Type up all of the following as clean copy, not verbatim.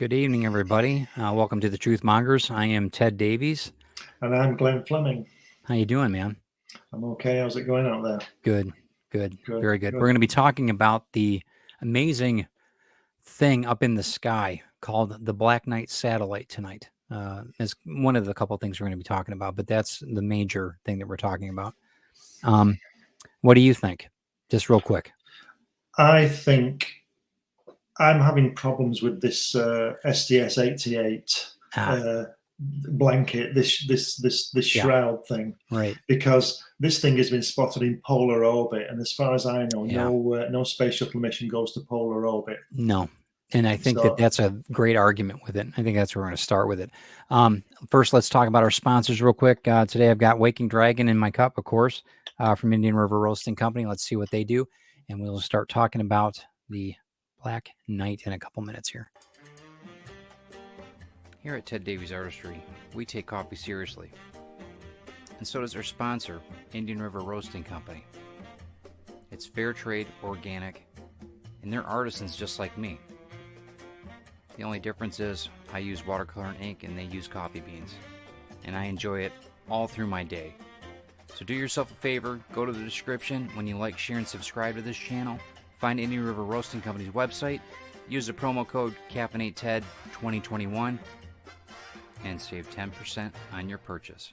Good evening, everybody. Welcome to the Truth Mongers. I am Ted Davies. And I'm Glenn Fleming. How you doing, man? I'm okay. How's it going out there? Good. Very good. We're going to be talking about the amazing thing up in the sky called the Black Knight satellite tonight. It's one of the couple things we're going to be talking about, but that's the major thing that we're talking about. What do you think? Just real quick. I think I'm having problems with this STS-88 blanket, this shroud thing, right? Because this thing has been spotted in polar orbit, and as far as I know, no space shuttle mission goes to polar orbit. No. And I think that's a great argument with it. I think that's where we're going to start with it. First, let's talk about our sponsors real quick. Today, I've got Waking Dragon in my cup, of course, from Indian River Roasting Company. Let's see what they do. And we'll start talking about the Black Knight in a couple minutes here. Here at Ted Davies Artistry, we take coffee seriously. And so does our sponsor, Indian River Roasting Company. It's fair trade, organic, and they're artisans just like me. The only difference is I use watercolor and ink and they use coffee beans. And I enjoy it all through my day. So do yourself a favor, go to the description when you like, share, and subscribe to this channel. Find Indian River Roasting Company's website. Use the promo code CaffeinateTed2021 and save 10% on your purchase.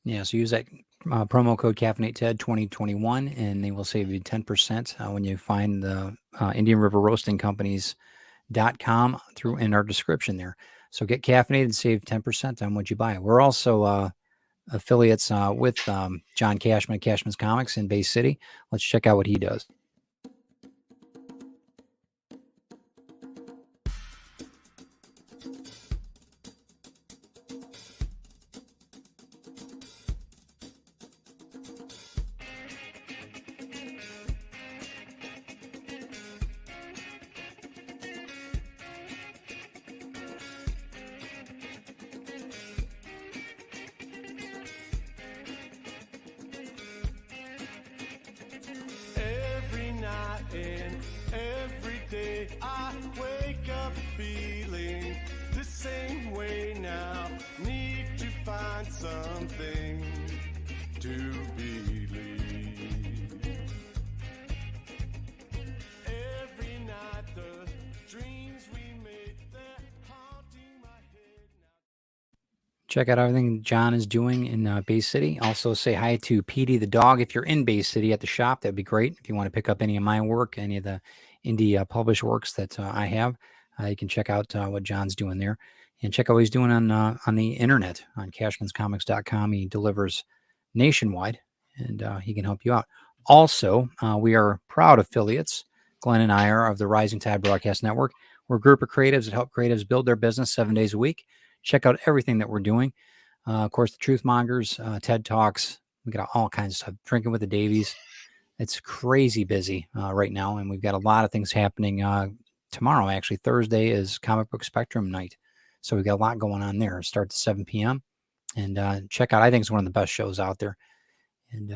Yeah, so use that promo code CaffeinateTed2021 and they will save you 10% when you find the Indian River Roasting Companies.com through in our description there. So get caffeinated and save 10% on what you buy. We're also affiliates with John Cashman at Cashman's Comics in Bay City. Let's check out what he does. Every day I wake up feeling the same way now. Need to find something to believe. Every night the dreams we made, they're haunting my head now. Check out everything John is doing in Bay City. Also say hi to Petey the dog. If you're in Bay City at the shop, that'd be great. If you want to pick up any of my work, any of the indie published works that I have, you can check out what John's doing there. And check out what he's doing on the internet, on cashmanscomics.com. He delivers nationwide, and he can help you out. Also, we are proud affiliates. Glenn and I are of the Rising Tide Broadcast Network. We're a group of creatives that help creatives build their business 7 days a week. Check out everything that we're doing. Of course, the Truth Mongers, TED Talks. We got all kinds of stuff. Drinking with the Davies. It's crazy busy right now, and we've got a lot of things happening tomorrow. Actually, Thursday is Comic Book Spectrum night, so we've got a lot going on there. It starts at 7 p.m. And check out. I think it's one of the best shows out there. And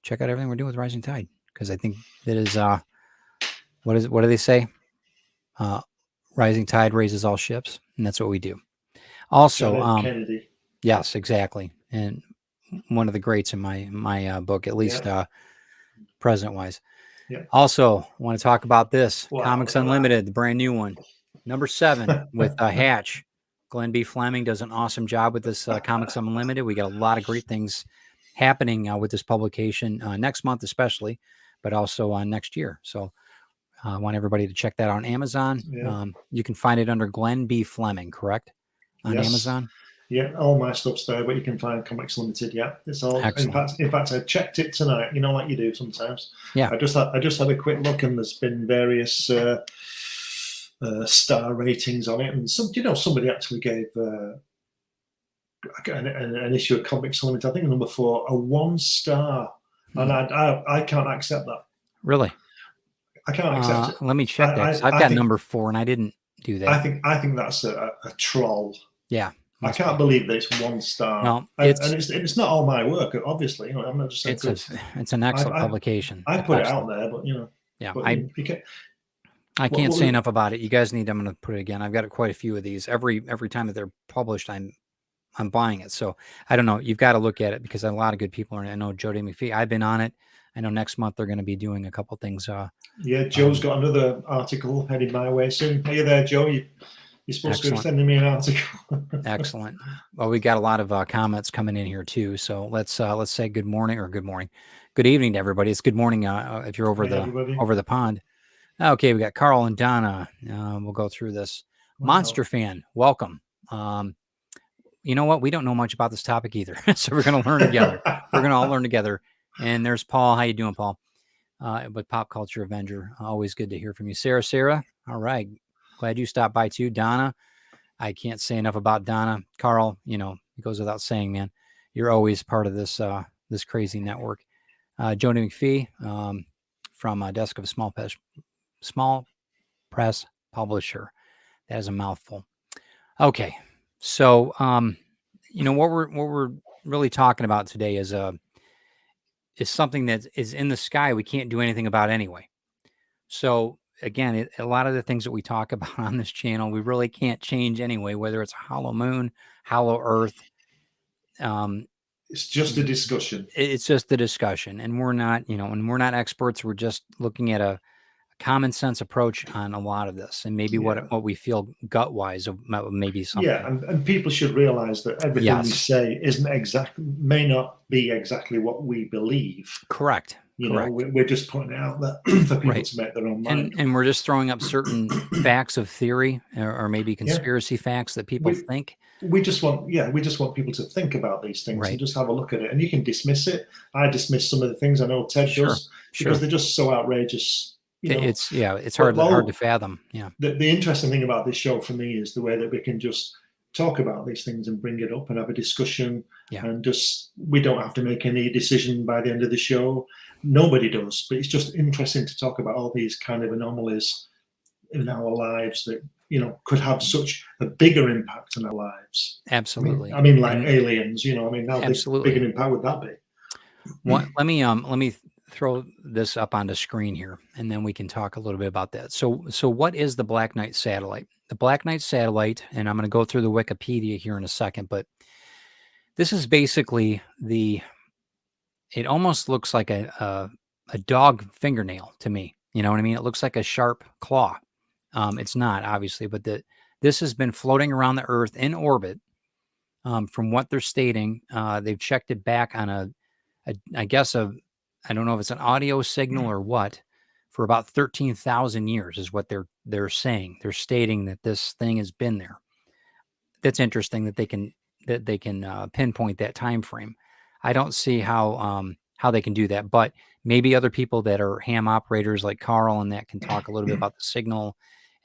check out everything we're doing with Rising Tide, because I think that is what do they say? Rising tide raises all ships, and that's what we do. Also, Kennedy. Yes, exactly, and one of the greats in my book, at least present-wise. Yeah. Also, want to talk about this Comics Unlimited, the brand new one, number 7 with Hatch. Glenn B. Fleming does an awesome job with this Comics Unlimited. We got a lot of great things happening with this publication next month, especially, but also next year. So I want everybody to check that out on Amazon. Yeah. You can find it under Glenn B. Fleming, correct? On Amazon? Yeah, all my stuff's there, but you can find Comics Limited. Yeah, it's all. Excellent. In fact, I checked it tonight. You know, like you do sometimes. Yeah. I just had a quick look, and there's been various star ratings on it, and somebody actually gave an issue of Comics Limited, I think number 4, a 1 star, and I can't accept that. Really? I can't accept it. Let me check that. I've got number 4, and I didn't do that. I think that's a troll. Yeah. I can't believe that it's 1 star. No, it's not all my work, obviously. You know, I'm not just saying it's an excellent publication. I put it out there, but you know. Yeah, I What- can't what say was- enough about it. You guys need. I'm going to put it again. I've got quite a few of these. Every time that they're published, I'm buying it. So I don't know. You've got to look at it because a lot of good people are. I know Jody McPhee. I've been on it. I know next month they're going to be doing a couple things. Yeah, Joe's got another article headed my way soon. Are you there, Joe? You're supposed to be Excellent. sending me an article. Excellent. Well, we got a lot of comments coming in here too. So let's say good morning or good evening to everybody. It's good morning if you're over Hi, everybody. the pond. Okay, we got Carl and Donna. We'll go through this. Wow. Monster fan, welcome. You know what? We don't know much about this topic either, so we're going to learn together. We're going to all learn together. And there's Paul. How you doing, Paul? But Pop Culture Avenger, always good to hear from you. Sarah. All right, glad you stopped by too. Donna, I can't say enough about Donna. Carl, you know, it goes without saying, man, you're always part of this this crazy network. Jody McPhee from Desk of Small Press Publisher. That is a mouthful. Okay, so you know what we're really talking about today is something that is in the sky we can't do anything about anyway. So again, a lot of the things that we talk about on this channel, we really can't change anyway, whether it's a hollow moon, hollow earth. It's just a discussion. It's just a discussion. And we're not, you know, and we're not experts. We're just looking at a common sense approach on a lot of this and maybe what we feel gut wise of maybe something. Yeah, and people should realize that everything we say may not be exactly what we believe. Correct. You know, we're just putting it out there for people to make their own mind. And we're just throwing up certain facts of theory or maybe conspiracy facts that people think. We just want people to think about these things and just have a look at it. And you can dismiss it. I dismiss some of the things. I know Ted does because they're just so outrageous. You know, it's hard to fathom. Yeah. The interesting thing about this show for me is the way that we can just talk about these things and bring it up and have a discussion. Yeah. And just we don't have to make any decision by the end of the show. Nobody does, but it's just interesting to talk about all these kind of anomalies in our lives that, you know, could have such a bigger impact on our lives. Absolutely. I mean like aliens, you know, I mean, how big an impact would that be? Well, let me throw this up on the screen here, and then we can talk a little bit about that. So what is the Black Knight satellite? The Black Knight satellite, and I'm going to go through the Wikipedia here in a second, but this is basically it almost looks like a dog fingernail to me. You know what I mean? It looks like a sharp claw. It's not, obviously, but this has been floating around the Earth in orbit. From what they're stating, they've checked it back on I guess I don't know if it's an audio signal or what, for about 13,000 years is what they're saying. They're stating that this thing has been there. That's interesting that they can pinpoint that time frame. I don't see how they can do that, but maybe other people that are ham operators like Carl and that can talk a little bit about the signal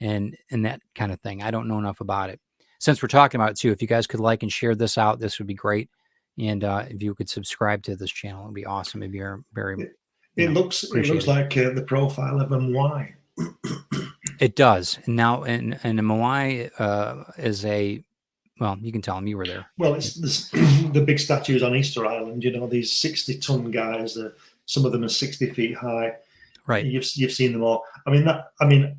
and that kind of thing. I don't know enough about it. Since we're talking about it too, if you guys could like and share this out, this would be great. And if you could subscribe to this channel, it'd be awesome. It'd be very. It looks like the profile of MY. It does. And now, and MY is a. Well, you can tell them you were there. Well, it's the big statues on Easter Island. You know, these 60-ton guys. Some of them are 60 feet high. Right. You've seen them all. It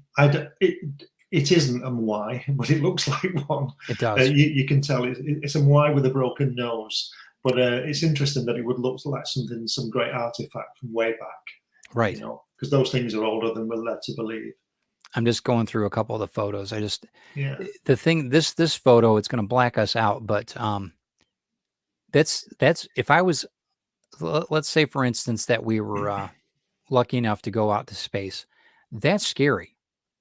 isn't a Y, but it looks like one. It does. You can tell it's a Y with a broken nose. But it's interesting that it would look like some great artifact from way back. Right. You know, because those things are older than we're led to believe. I'm just going through a couple of the photos. The thing, this photo, it's going to black us out, but that's if I was, let's say for instance that we were lucky enough to go out to space, that's scary.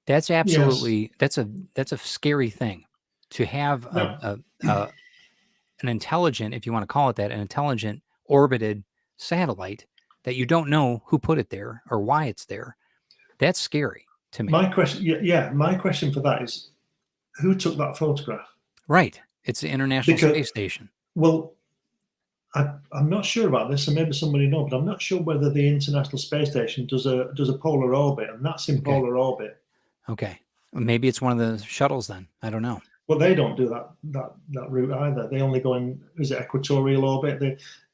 That's absolutely that's a scary thing to have an intelligent, if you want to call it that, an intelligent orbited satellite that you don't know who put it there or why it's there. That's scary to me. My question for that is, who took that photograph? Right. It's the International Space Station. Well, I'm not sure about this, and maybe somebody knows, but I'm not sure whether the International Space Station does a polar orbit, and that's in polar orbit. Okay. Maybe it's one of the shuttles then. I don't know. Well, they don't do that route either. They only go in, is it equatorial orbit?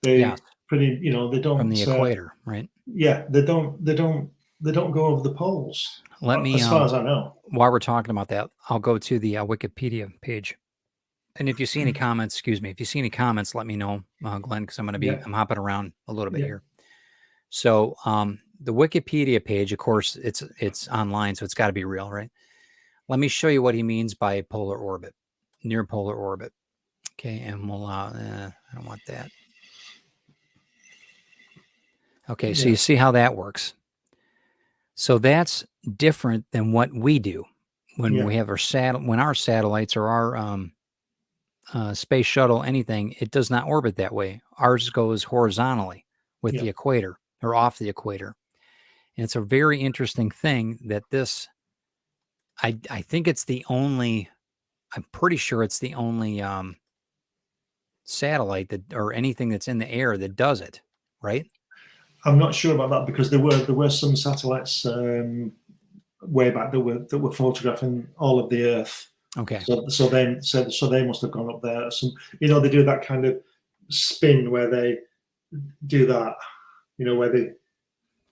They pretty, you know, they don't from the equator, right? Yeah, they don't they don't go over the poles. Let me, as far as I know. while we're talking about that, I'll go to the Wikipedia page. And if you see any comments, excuse me, if you see any comments, let me know, Glenn, because I'm going to be, Yeah. I'm hopping around a little bit Yeah. here. So the Wikipedia page, of course, it's online, so it's got to be real, right? Let me show you what he means by polar orbit, near polar orbit. Okay, and we'll, I don't want that. Okay, so Yeah. you see how that works. So that's different than what we do when Yeah. we have when our satellites or our space shuttle, anything, it does not orbit that way. Ours goes horizontally with Yeah. the equator or off the equator. And it's a very interesting thing that this, I think it's the only, I'm pretty sure it's the only satellite that, or anything that's in the air that does it, right? I'm not sure about that because there were some satellites way back that were photographing all of the Earth. Okay. So they must have gone up there. Some, they do that kind of spin where they do that, where they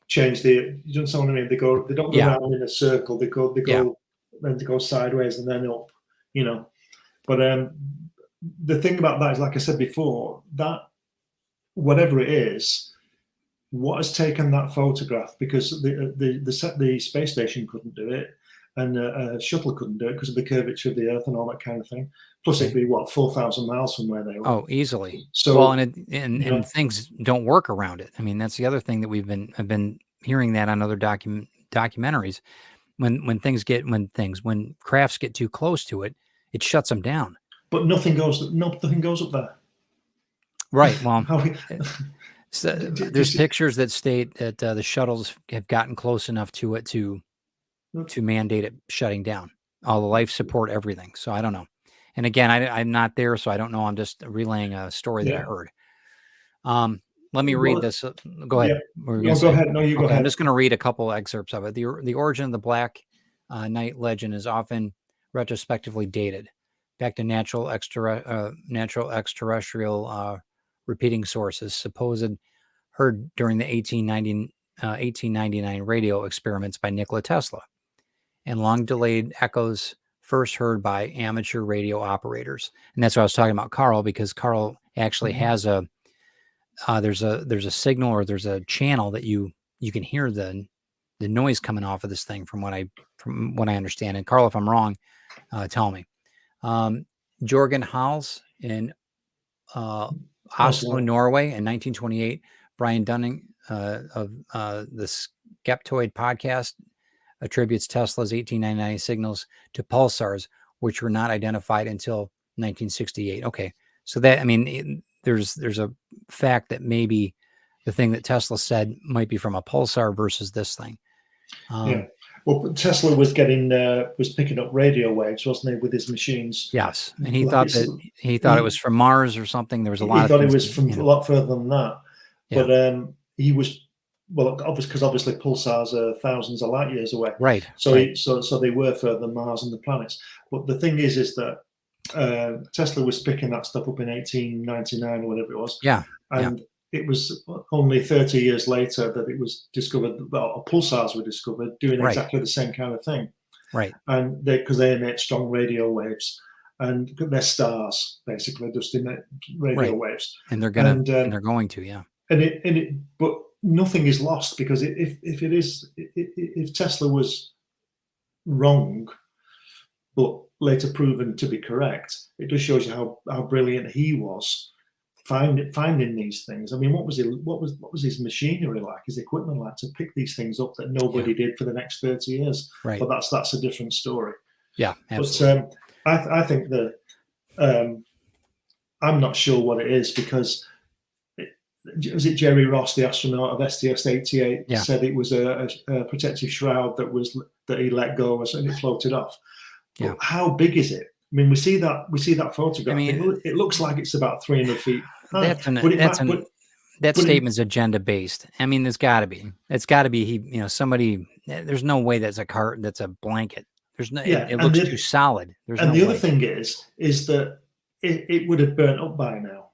change the. You know what I mean? They don't go Yeah. around in a circle. They go then they go sideways and then up. But the thing about that is, like I said before, that whatever it is, what has taken that photograph, because the space station couldn't do it, and a shuttle couldn't do it because of the curvature of the Earth and all that kind of thing. Plus, it'd be 4,000 miles from where they were. Oh, easily. So, well, and things don't work around it. I mean, that's the other thing that I've been hearing that on other documentaries. When crafts get too close to it, it shuts them down. But nothing goes up there. Right. Well, so there's see- pictures that state that the shuttles have gotten close enough to it to mandate it shutting down, all the life support, everything. So I don't know. And again, I'm not there, so I don't know. I'm just relaying a story that I heard. Let me read this. Go ahead. Yeah. Go ahead. No, you go ahead. I'm just going to read a couple excerpts of it. The origin of the Black Knight legend is often retrospectively dated back to natural extraterrestrial repeating sources, supposed heard during the 1899 radio experiments by Nikola Tesla, and long delayed echoes first heard by amateur radio operators. And that's what I was talking about, Carl, because Carl actually has there's a signal, or there's a channel that you can hear the noise coming off of this thing from what I understand. And Carl, if I'm wrong, tell me. Jorgen Hals in Oslo, Norway in 1928. Brian Dunning of the Skeptoid podcast attributes Tesla's 1899 signals to pulsars, which were not identified until 1968. Okay, so that, I mean, there's a fact that maybe the thing that Tesla said might be from a pulsar versus this thing. Yeah. Well, Tesla was picking up radio waves, wasn't he, with his machines? Yes, and he thought it was from Mars or something. There was a lot. He thought it was from a lot further than that. Yeah. But he was, because obviously pulsars are thousands of light years away. Right. So right. So they were further than Mars and the planets. But the thing is that Tesla was picking that stuff up in 1899 or whatever it was. Yeah. And it was only 30 years later that it was discovered, pulsars were discovered doing exactly the same kind of thing. Right. And because they emit strong radio waves, and they're stars basically, just emit radio waves. And they're going to, yeah. But nothing is lost, because if Tesla was wrong, but later proven to be correct, it just shows you how brilliant he was finding these things. I mean, what was his machinery like, his equipment like, to pick these things up that nobody did for the next 30 years? Right. But that's a different story. Yeah, absolutely. But I think that I'm not sure what it is, because was it Jerry Ross, the astronaut of STS-88, said it was a protective shroud that he let go and it floated off. But how big is it? I mean, we see that photograph. I mean, it looks like it's about 300 feet. That statement's agenda based. I mean, there's got to be. It's got to be somebody. There's no way that's a blanket. There's no. It looks too solid. There's and no the way. other thing is that it would have burnt up by now.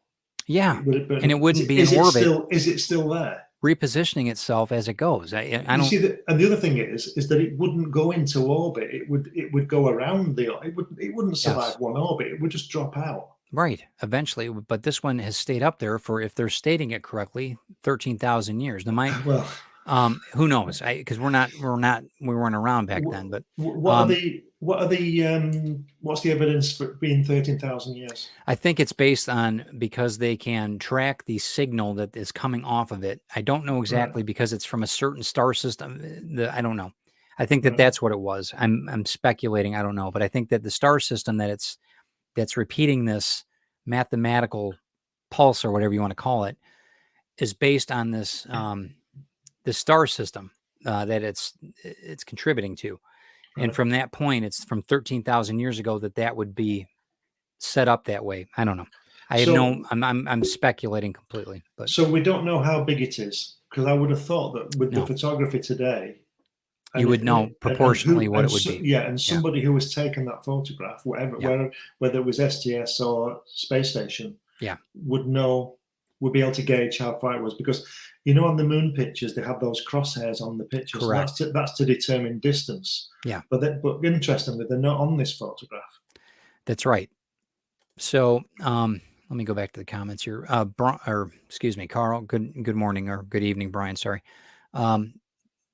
Yeah, and it wouldn't be in orbit. Is it still there? repositioning itself as it goes. I You don't. see that, and the other thing is that it wouldn't go into orbit. It would go around the. It wouldn't survive Yes. one orbit. It would just drop out. Right. Eventually, but this one has stayed up there for, if they're stating it correctly, 13,000 years. Now, Well, who knows? Because we weren't around back then. But what are the what's the evidence for it being 13,000 years? I think it's based on, because they can track the signal that is coming off of it. I don't know exactly, because it's from a certain star system. I don't know. I think that Right. that's what it was. I'm speculating. I don't know, but I think that the star system that's repeating this mathematical pulse, or whatever you want to call it, is based on this star system that it's contributing to. And Right. from that point, it's from 13,000 years ago that would be set up that way. I don't know. I have So- I'm speculating completely, but So we don't know how big it is, because I would have thought that with No. the photography today, You would know proportionally what it would be. Yeah, and somebody who has taken that photograph, Yeah. whether it was STS or space station, Yeah. would be able to gauge how far it was, because on the moon pictures they have those crosshairs on the pictures. So Correct. that's to determine distance. Yeah. But interestingly, they're not on this photograph. That's right. So let me go back to the comments here. Excuse me, Carl. Good morning or good evening, Brian. Sorry.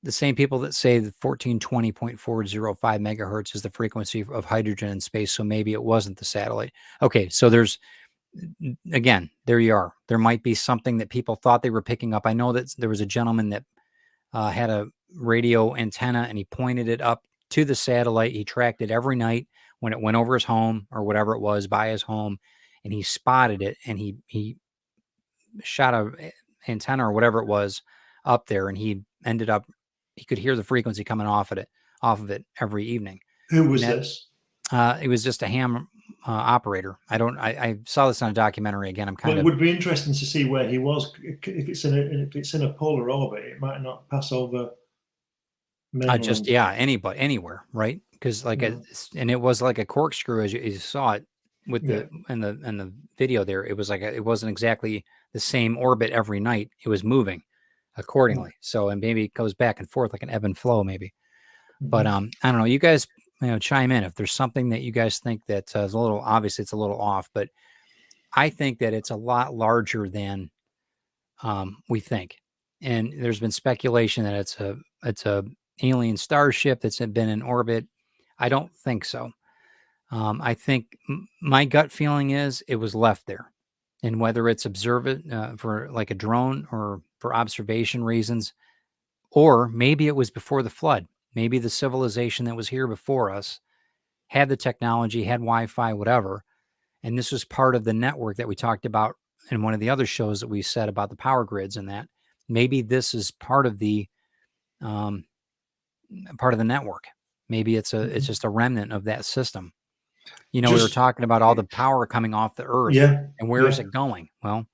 The same people that say that 1420.405 megahertz is the frequency of hydrogen in space, so maybe it wasn't the satellite. Okay, so again, there you are. There might be something that people thought they were picking up. I know that there was a gentleman that had a radio antenna, and he pointed it up to the satellite. He tracked it every night when it went over his home or whatever it was, by his home, and he spotted it, and he shot a antenna or whatever it was up there, and he could hear the frequency coming off of it every evening. Who was this? It was just a ham operator. I saw this on a documentary. Again, It would be interesting to see where he was. If it's in a polar orbit, it might not pass over mainland. anywhere, right? Because and it was like a corkscrew, as you saw it with in the video there. It was it wasn't exactly the same orbit every night. It was moving accordingly. So, and maybe it goes back and forth like an ebb and flow, maybe. But I don't know. You guys, chime in if there's something that you guys think that is obviously it's a little off, but I think that it's a lot larger than we think. And there's been speculation that it's a alien starship that's been in orbit. I don't think so. I think my gut feeling is it was left there, and whether it's observant for like a drone or for observation reasons, or maybe it was before the flood. Maybe the civilization that was here before us had the technology, had Wi-Fi, whatever, and this was part of the network that we talked about in one of the other shows that we said about the power grids, and that maybe this is part of the network. Maybe it's just a remnant of that system. We were talking about all the power coming off the Earth, and where is it going? Well,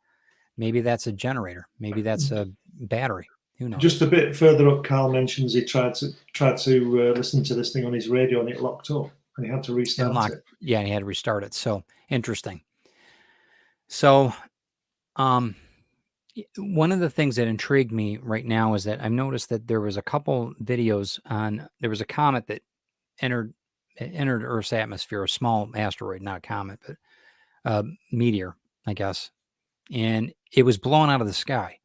maybe that's a generator. Maybe that's a battery. Who knows? Just a bit further up, Carl mentions he tried to listen to this thing on his radio, and it locked up, and he had to restart it. Yeah, and he had to restart it. So interesting. So, one of the things that intrigued me right now is that I've noticed that there was a couple videos there was a comet that entered Earth's atmosphere, a small asteroid, not a comet, but a meteor, I guess. And it was blown out of the sky.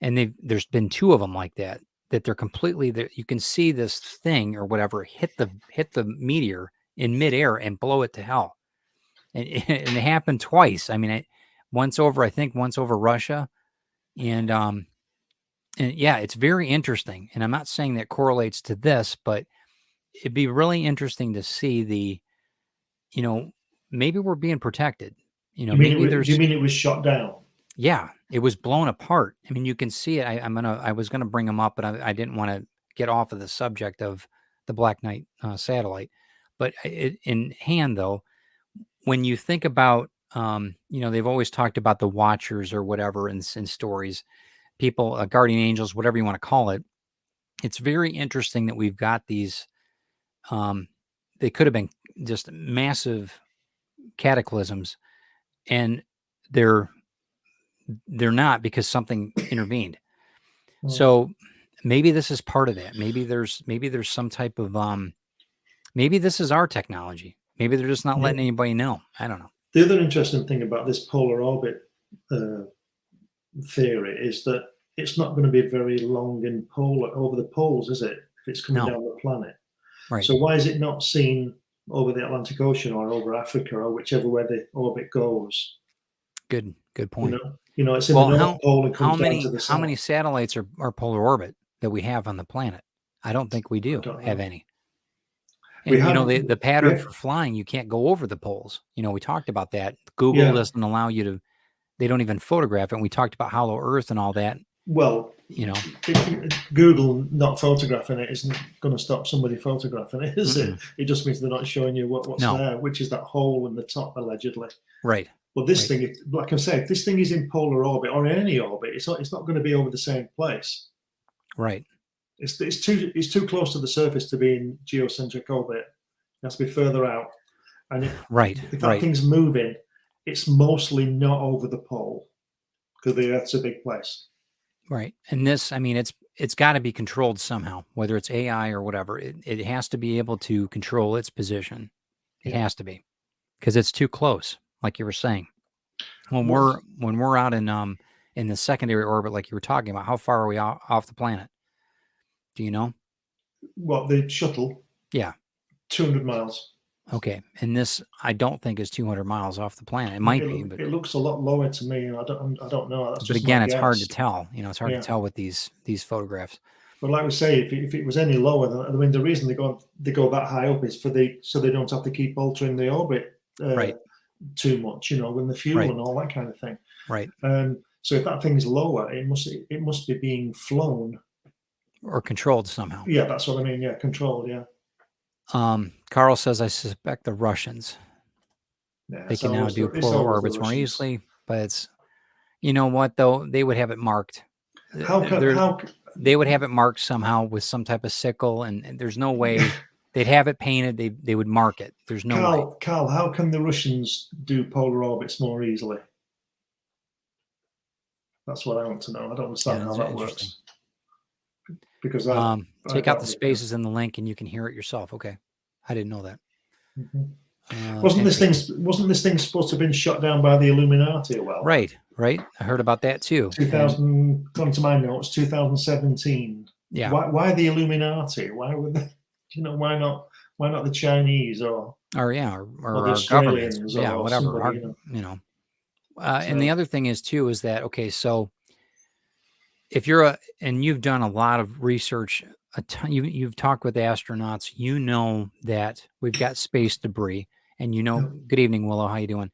And there's been two of them like that they're completely there. You can see this thing or whatever hit the meteor in midair and blow it to hell. And it happened twice. I mean, once over Russia. And yeah, it's very interesting. And I'm not saying that correlates to this, but it'd be really interesting to see maybe we're being protected. Do you mean it was shot down? Yeah, it was blown apart. I mean, you can see it. I was gonna bring them up, but I didn't want to get off of the subject of the Black Knight satellite. But in hand, though, when you think about, they've always talked about the Watchers or whatever in stories, people, guardian angels, whatever you want to call it. It's very interesting that we've got these. They could have been just massive cataclysms, and they're not, because something intervened. So maybe this is part of that. Maybe there's some type of maybe this is our technology. Maybe they're just not letting anybody know. I don't know. The other interesting thing about this polar orbit theory is that it's not going to be very long in polar over the poles, is it? If it's coming No. down the planet. Right. So why is it not seen over the Atlantic Ocean or over Africa or whichever way the orbit goes? Good point. You know, it's in the North Pole and how comes down to the many south. satellites are polar orbit that we have on the planet? I don't think we do don't have know. any. We And you know, have- the pattern we have- for flying, you can't go over the poles. You know, we talked about that. Google Yeah. doesn't allow you to. They don't even photograph it. And we talked about hollow Earth and all that. Well, You know, Google not photographing it isn't going to stop somebody photographing it, is it? It just means they're not showing you what's No. there, which is that hole in the top, allegedly. right. But this thing, like I said, if this thing is in polar orbit or in any orbit, it's not going to be over the same place. Right. It's too close to the surface to be in geocentric orbit. It has to be further out. And if that thing's moving, it's mostly not over the pole because the Earth's a big place. Right. And this, I mean, it's got to be controlled somehow, whether it's AI or whatever. It has to be able to control its position. It has to be, because it's too close, like you were saying. When we're out in the secondary orbit, like you were talking about, how far are we off the planet? Do you know? What, the shuttle? Yeah. 200 miles. Okay. And this, I don't think, is 200 miles off the planet. It might be, but it looks a lot lower to me. I don't know. That's but just again, my it's guess. hard to tell. You know, it's hard to tell with these photographs. But like we say, if it was any lower, I mean, the reason they go that high up is so they don't have to keep altering the orbit too much, you know, when the fuel and all that kind of thing. Right. So if that thing's lower, it must be being flown or controlled somehow. Yeah, that's what I mean. Yeah, controlled. Yeah. Carl says, I suspect the Russians. Yeah, they can now do polar orbits more easily, but it's, you know what though, they would have it marked. They would have it marked somehow with some type of sickle, and there's no way they'd have it painted. They would mark it. There's no way. Carl, how can the Russians do polar orbits more easily? That's what I want to know. I don't understand how that works. Because take out the spaces in the link and you can hear it yourself. Okay, I didn't know that. Wasn't this thing supposed to have been shot down by the Illuminati? Well, right. I heard about that too. 2000, according to my notes, 2017. Yeah. Why the Illuminati? Why would they? You know, why not the Chinese or our governments? Yeah, whatever. Somebody, you know. And the other thing is too is that so if you're and you've done a lot of research, you've talked with astronauts, you know that we've got space debris, and you know, good evening, Willow, how you doing?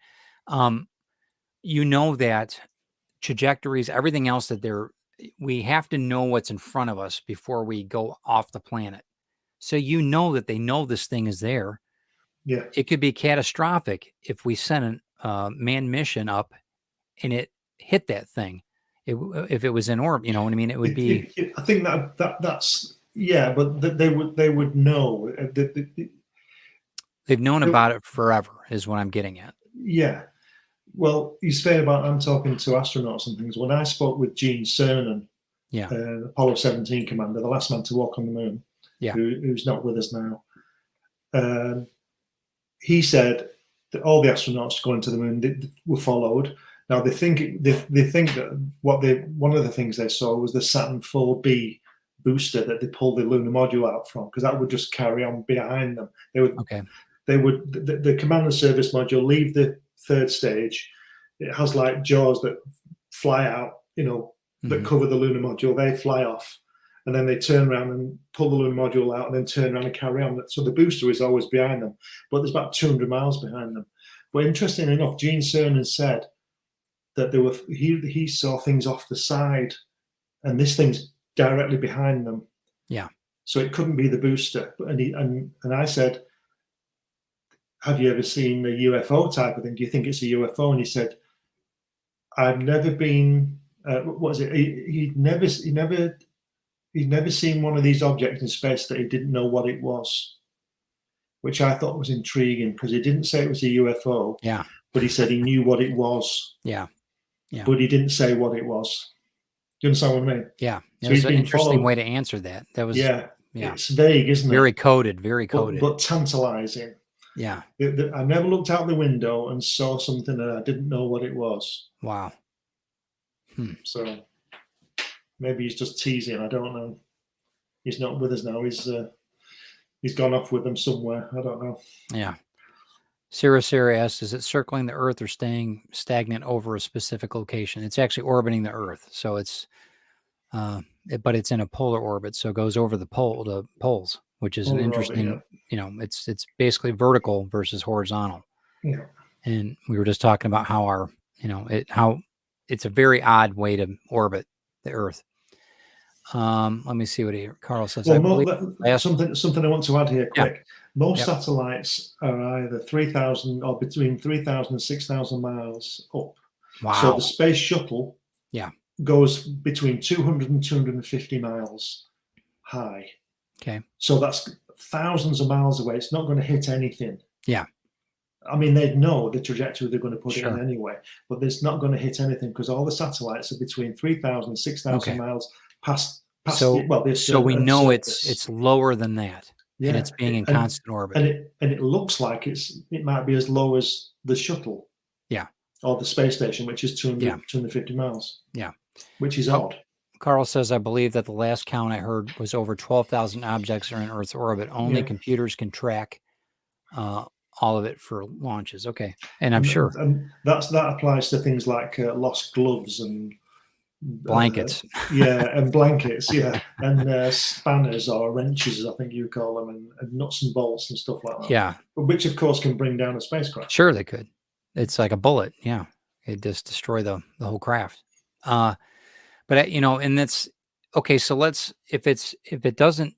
You know that trajectories, everything else that we have to know what's in front of us before we go off the planet. So you know that they know this thing is there. Yeah, it could be catastrophic if we sent a manned mission up and it hit that thing. If it was in orbit, you know what I mean? It would be. I think that's but they would know. They've known about it forever, is what I'm getting at. Yeah. Well, you say about I'm talking to astronauts and things. When I spoke with Gene Cernan, Apollo 17 commander, the last man to walk on the moon, who's not with us now, he said that all the astronauts going to the moon were followed. Now they think that one of the things they saw was the Saturn 4B booster that they pulled the lunar module out from, because that would just carry on behind them. The command and service module leave the third stage. It has like jaws that fly out, you know, that cover the lunar module. They fly off, and then they turn around and pull the lunar module out, and then turn around and carry on. So the booster is always behind them, but there's about 200 miles behind them. But interestingly enough, Gene Cernan said that he saw things off the side, and this thing's directly behind them. Yeah. So it couldn't be the booster. And I said, have you ever seen a UFO type of thing? Do you think it's a UFO? And he said, I've never been. What was it? He'd never seen one of these objects in space that he didn't know what it was, which I thought was intriguing, because he didn't say it was a UFO. Yeah. But he said he knew what it was. Yeah. But he didn't say what it was. you understand what I mean? Yeah. That So was he's an been interesting followed. way to answer that. That was, Yeah, yeah, it's vague, isn't very it? coded, very coded. But tantalizing. Yeah. I never looked out the window and saw something and I didn't know what it was. Wow. So maybe he's just teasing. I don't know. He's not with us now. He's gone off with them somewhere. I don't know. Yeah. Sarah asks, is it circling the Earth or staying stagnant over a specific location? It's actually orbiting the Earth. So it's, but it's in a polar orbit. So it goes over the poles, which is an Polar orbit, interesting, it's basically vertical versus horizontal. Yeah. And we were just talking about how how it's a very odd way to orbit the Earth. Let me see what Carl says. Well, something I want to add here quick. Yeah. Most satellites are either 3,000 or between 3,000 and 6,000 miles up. Wow. So the space shuttle goes between 200 and 250 miles high. Okay. So that's thousands of miles away. It's not going to hit anything. Yeah. I mean, they'd know the trajectory they're going to put it Sure. in anyway, but it's not going to hit anything because all the satellites are between 3,000 and 6,000 miles past so we know surface. it's lower than that. And it's being in constant orbit. And it looks like it might be as low as the shuttle. Yeah. Or the space station, which is 250 miles. Yeah. Which is odd. Carl says, I believe that the last count I heard was over 12,000 objects are in Earth's orbit. Only computers can track all of it for launches. Okay. And I'm sure. And that applies to things like lost gloves and blankets. And blankets, and spanners or wrenches, I think you call them, and nuts and bolts and stuff like that. Yeah. Which, of course, can bring down a spacecraft. Sure, they could. It's like a bullet. Yeah. It just destroy the whole craft. But and that's okay. So if it doesn't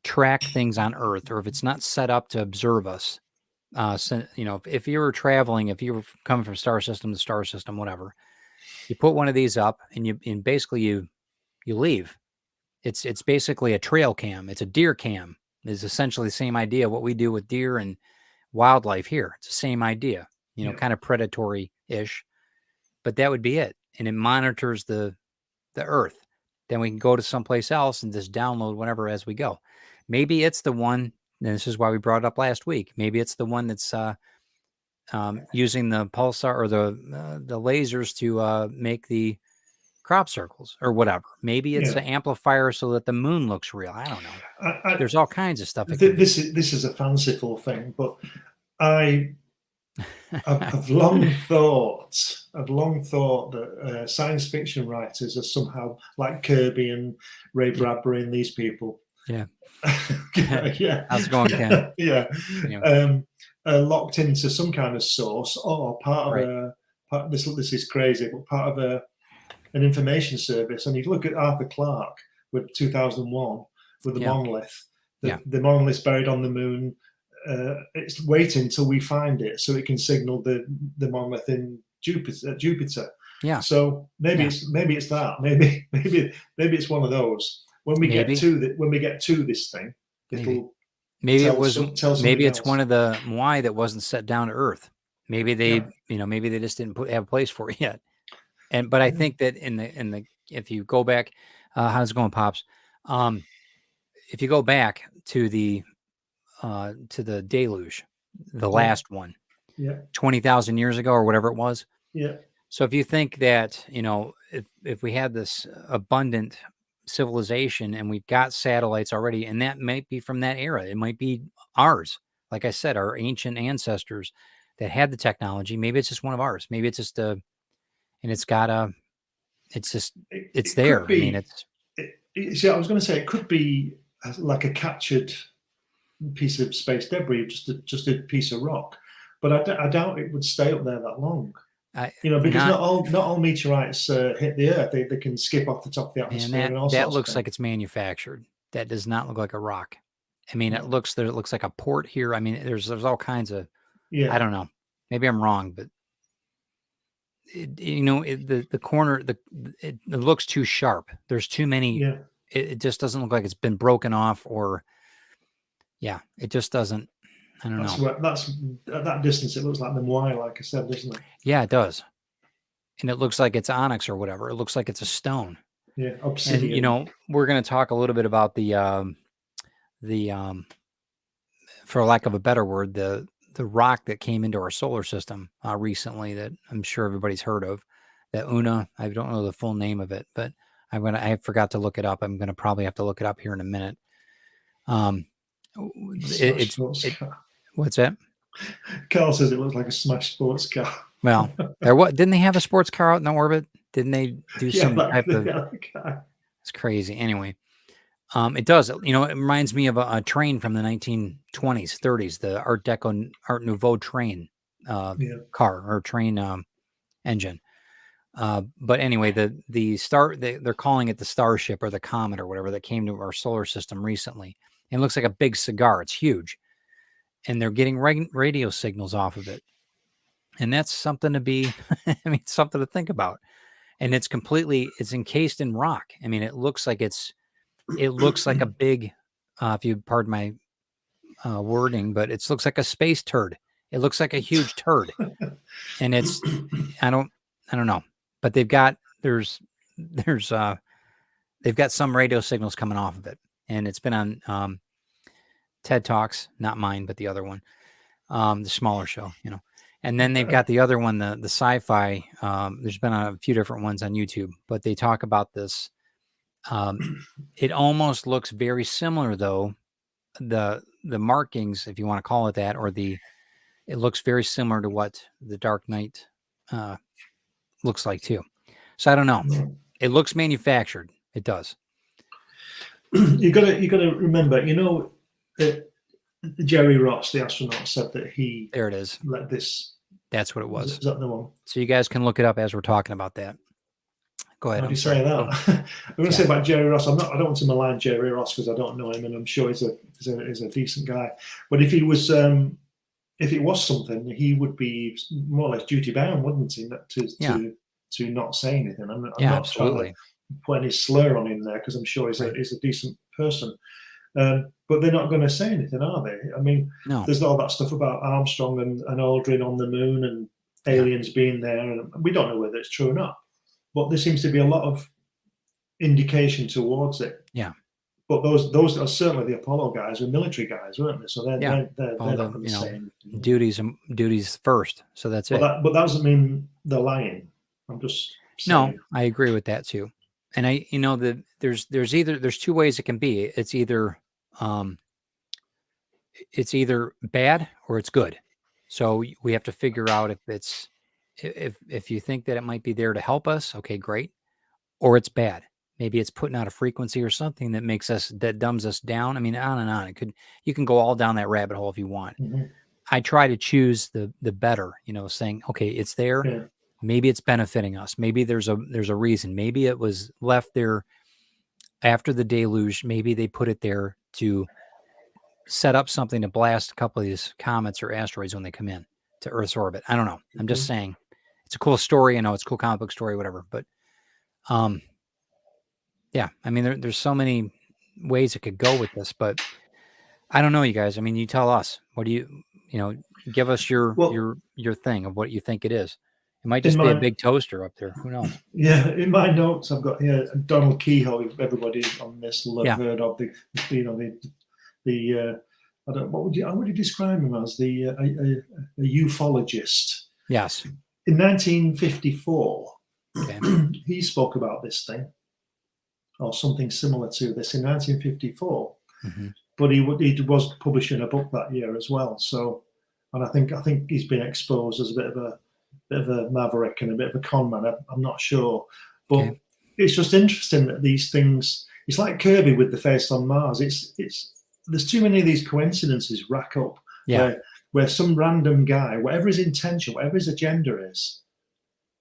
track things on Earth, or if it's not set up to observe us, if you were traveling, if you were coming from star system to star system, whatever, you put one of these up and basically you leave. It's basically a trail cam. It's a deer cam. It's essentially the same idea. What we do with deer and wildlife here. It's the same idea, kind of predatory-ish, but that would be it. And it monitors the Earth. Then we can go to someplace else and just download whatever as we go. Maybe it's the one, and this is why we brought it up last week. Maybe it's the one that's using the pulsar or the lasers to make the crop circles or whatever. Maybe it's an amplifier so that the moon looks real. I don't know. There's all kinds of stuff. This is a fanciful thing, but I've long thought that science fiction writers are somehow like Kirby and Ray Bradbury and these people. Yeah. How's it going, Ken? Locked into some kind of source or part of this is crazy, but part of an information service. And you look at Arthur Clarke with 2001 with the monolith. The monolith's buried on the moon. It's waiting till we find it so it can signal the monolith in Jupiter. Yeah. So maybe it's that. Maybe it's one of those. When we get to this thing, maybe it's one of the Moai that wasn't set down to Earth. Maybe they maybe they just didn't have a place for it yet. But I think that in the if you go back, how's it going, Pops? If you go back to the deluge, the last one, 20,000 years ago or whatever it was. Yeah. So if you think that, if we had this abundant civilization and we've got satellites already, and that might be from that era, it might be ours. Like I said, our ancient ancestors that had the technology. Maybe it's just one of ours. Maybe it's just it's there. Be, I mean, I was going to say it could be like a captured piece of space debris, just a piece of rock, but I doubt it would stay up there that long. Because not all meteorites hit the Earth. They can skip off the top of the atmosphere. And that looks like it's manufactured. That does not look like a rock. I mean, it looks like a port here. I mean, there's all kinds of. I don't know. Maybe I'm wrong, but the corner it looks too sharp. There's too many. Yeah. It just doesn't look like it's been broken off or. Yeah, it just doesn't. I don't know. That's at that distance. It looks like the Moai, like I said, doesn't it? Yeah, it does. And it looks like it's onyx or whatever. It looks like it's a stone. Yeah, And obsidian. we're going to talk a little bit about the for lack of a better word, the rock that came into our solar system recently that I'm sure everybody's heard of. That Una, I don't know the full name of it, but I forgot to look it up. I'm gonna probably have to look it up here in a minute. Smash sports car. What's that? Carl says it looks like a smash sports car. Well, didn't they have a sports car out in the orbit? Didn't they do Yeah, some that, type of? yeah, that guy. It's crazy. Anyway, it does. It reminds me of a train from the 1920s, 30s, the Art Deco, Art Nouveau train Yeah. car or train engine. But anyway, the star they're calling it the Starship or the Comet or whatever that came to our solar system recently. And it looks like a big cigar. It's huge, and they're getting radio signals off of it, and that's something to be. I mean, something to think about. And it's encased in rock. I mean, it looks like a big, if you pardon my wording, but it looks like a space turd. It looks like a huge turd, and it's I don't know, but they've got they've got some radio signals coming off of it, and it's been on TED Talks, not mine, but the other one, the smaller show, And then they've got the other one, the sci-fi. There's been a few different ones on YouTube, but they talk about this. It almost looks very similar, though. The markings, if you want to call it that, or it looks very similar to what the Dark Knight looks like too. So I don't know. It looks manufactured. It does. You got to remember, Jerry Ross, the astronaut, said that he There it is. let this. That's what it was. Is that the one? So you guys can look it up as we're talking about that. Go ahead. How do you say that? I'm going to say about Jerry Ross. I don't want to malign Jerry Ross because I don't know him, and I'm sure he's a decent guy. But if he was, if it was something, he would be more or less duty bound, wouldn't he? To not say anything. I'm not absolutely. trying to put any slur on him there because I'm sure he's a decent person. But they're not going to say anything, are they? I mean, no. There's all that stuff about Armstrong and Aldrin on the moon and aliens being there, and we don't know whether it's true or not. But there seems to be a lot of indication towards it. Yeah. But those are certainly the Apollo guys, were military guys, weren't they? So they're not going to say anything. Duties first. So that's it. But that doesn't mean they're lying. I'm just saying. No, I agree with that too. And there's two ways it can be. It's either bad or it's good. So we have to figure out if you think that it might be there to help us, okay, great. Or it's bad. Maybe it's putting out a frequency or something that dumbs us down. I mean, on and on. You can go all down that rabbit hole if you want. Mm-hmm. I try to choose the better, saying, okay, it's there. Yeah. Maybe it's benefiting us. Maybe there's a reason. Maybe it was left there after the deluge. Maybe they put it there to set up something to blast a couple of these comets or asteroids when they come in to Earth's orbit. I don't know. I'm just saying it's a cool story. I know it's a cool comic book story, whatever. But yeah, I mean, there's so many ways it could go with this, but I don't know, you guys. I mean, you tell us. What do you give us your thing of what you think it is. It might just be a big toaster up there. Who knows? Yeah, in my notes I've got here Donald Keyhoe. Everybody on this will have heard of the I don't. What would you describe him as? A ufologist. Yes. In 1954, okay. He spoke about this thing or something similar to this in 1954. Mm-hmm. But he was publishing a book that year as well. So, and I think he's been exposed as a bit of a maverick and a bit of a con man. I'm not sure, but it's just interesting that these things. It's like Kirby with the face on Mars. It's there's too many of these coincidences rack up. Yeah. Where some random guy, whatever his intention, whatever his agenda is,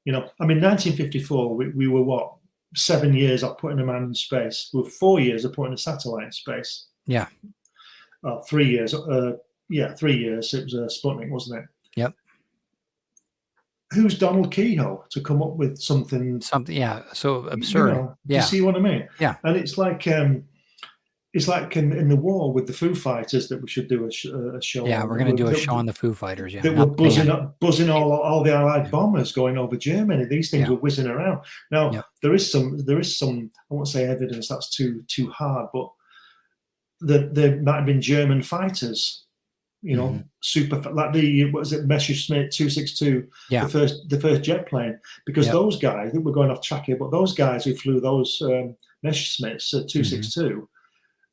I mean, 1954, we were 7 years of putting a man in space. We were 4 years of putting a satellite in space. Yeah. 3 years. 3 years. It was a Sputnik, wasn't it? Yep. Who's Donald Keyhoe to come up with something? Yeah. So absurd. Do you see what I mean? Yeah. And it's like in the war with the Foo Fighters that we should do a show. Yeah, we're going to do a show on the Foo Fighters. Yeah. They were buzzing all the Allied bombers going over Germany. These things were whizzing around. Now, there is some, I won't say evidence, that's too hard, but there might have been German fighters, you know, Mhm. super, like the, what is it, Messerschmitt 262, Yeah. the first jet plane, because Yep. those guys, I think we're going off track here, but those guys who flew those Messerschmitts 262,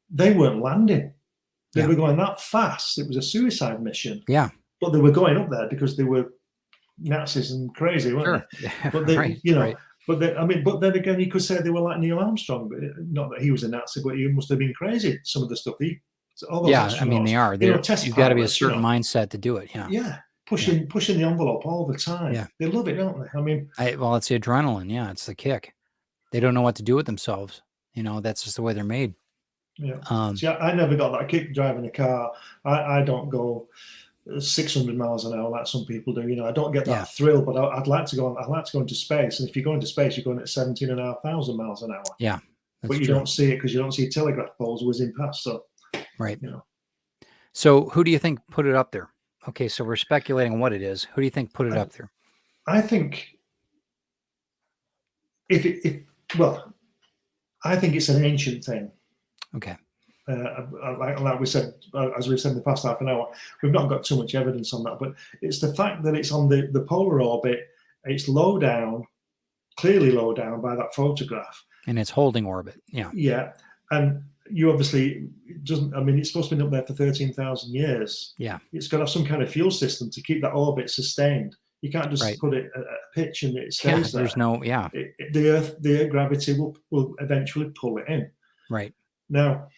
they weren't landing. They Yeah. were going that fast. It was a suicide mission. Yeah. But they were going up there because they were Nazis and crazy, weren't Sure. they? But they, Right. you know, Right. but they, I mean, but then again, you could say they were like Neil Armstrong, but not that he was a Nazi, but he must have been crazy. Some of the stuff all those Yeah. I mean, astronauts, they are. you know, test You've got to be a pilots, you certain know, mindset to do it. Yeah. yeah, pushing the envelope all the time. Yeah. They love it, don't they? I mean, Well, it's the adrenaline. Yeah. It's the kick. They don't know what to do with themselves. You know, that's just the way they're made. yeah. See, I never got that kick driving a car. I don't go 600 miles an hour like some people do. You know, I don't get that Yeah. thrill, but I'd like to go. I'd like to go into space. And if you go into space, you're going at 17,500 miles an hour. Yeah. But That's you true. don't see it because you don't see telegraph poles whizzing past. So, Right. you know, So who do you think put it up there? Okay. So we're speculating on what it is. Who do you think put it up there? I think I think it's an ancient thing. Okay. Like we said, as we've said in the past half an hour, we've not got too much evidence on that, but it's the fact that it's on the polar orbit. It's low down, clearly low down by that photograph. And it's holding orbit. Yeah. Yeah, and you obviously it doesn't. I mean, it's supposed to be up there for 13,000 years. Yeah. It's got to have some kind of fuel system to keep that orbit sustained. You can't just Right. put it at a pitch and it Yeah. stays there. There's no. Yeah. The Earth gravity will eventually pull it in. Right. Now,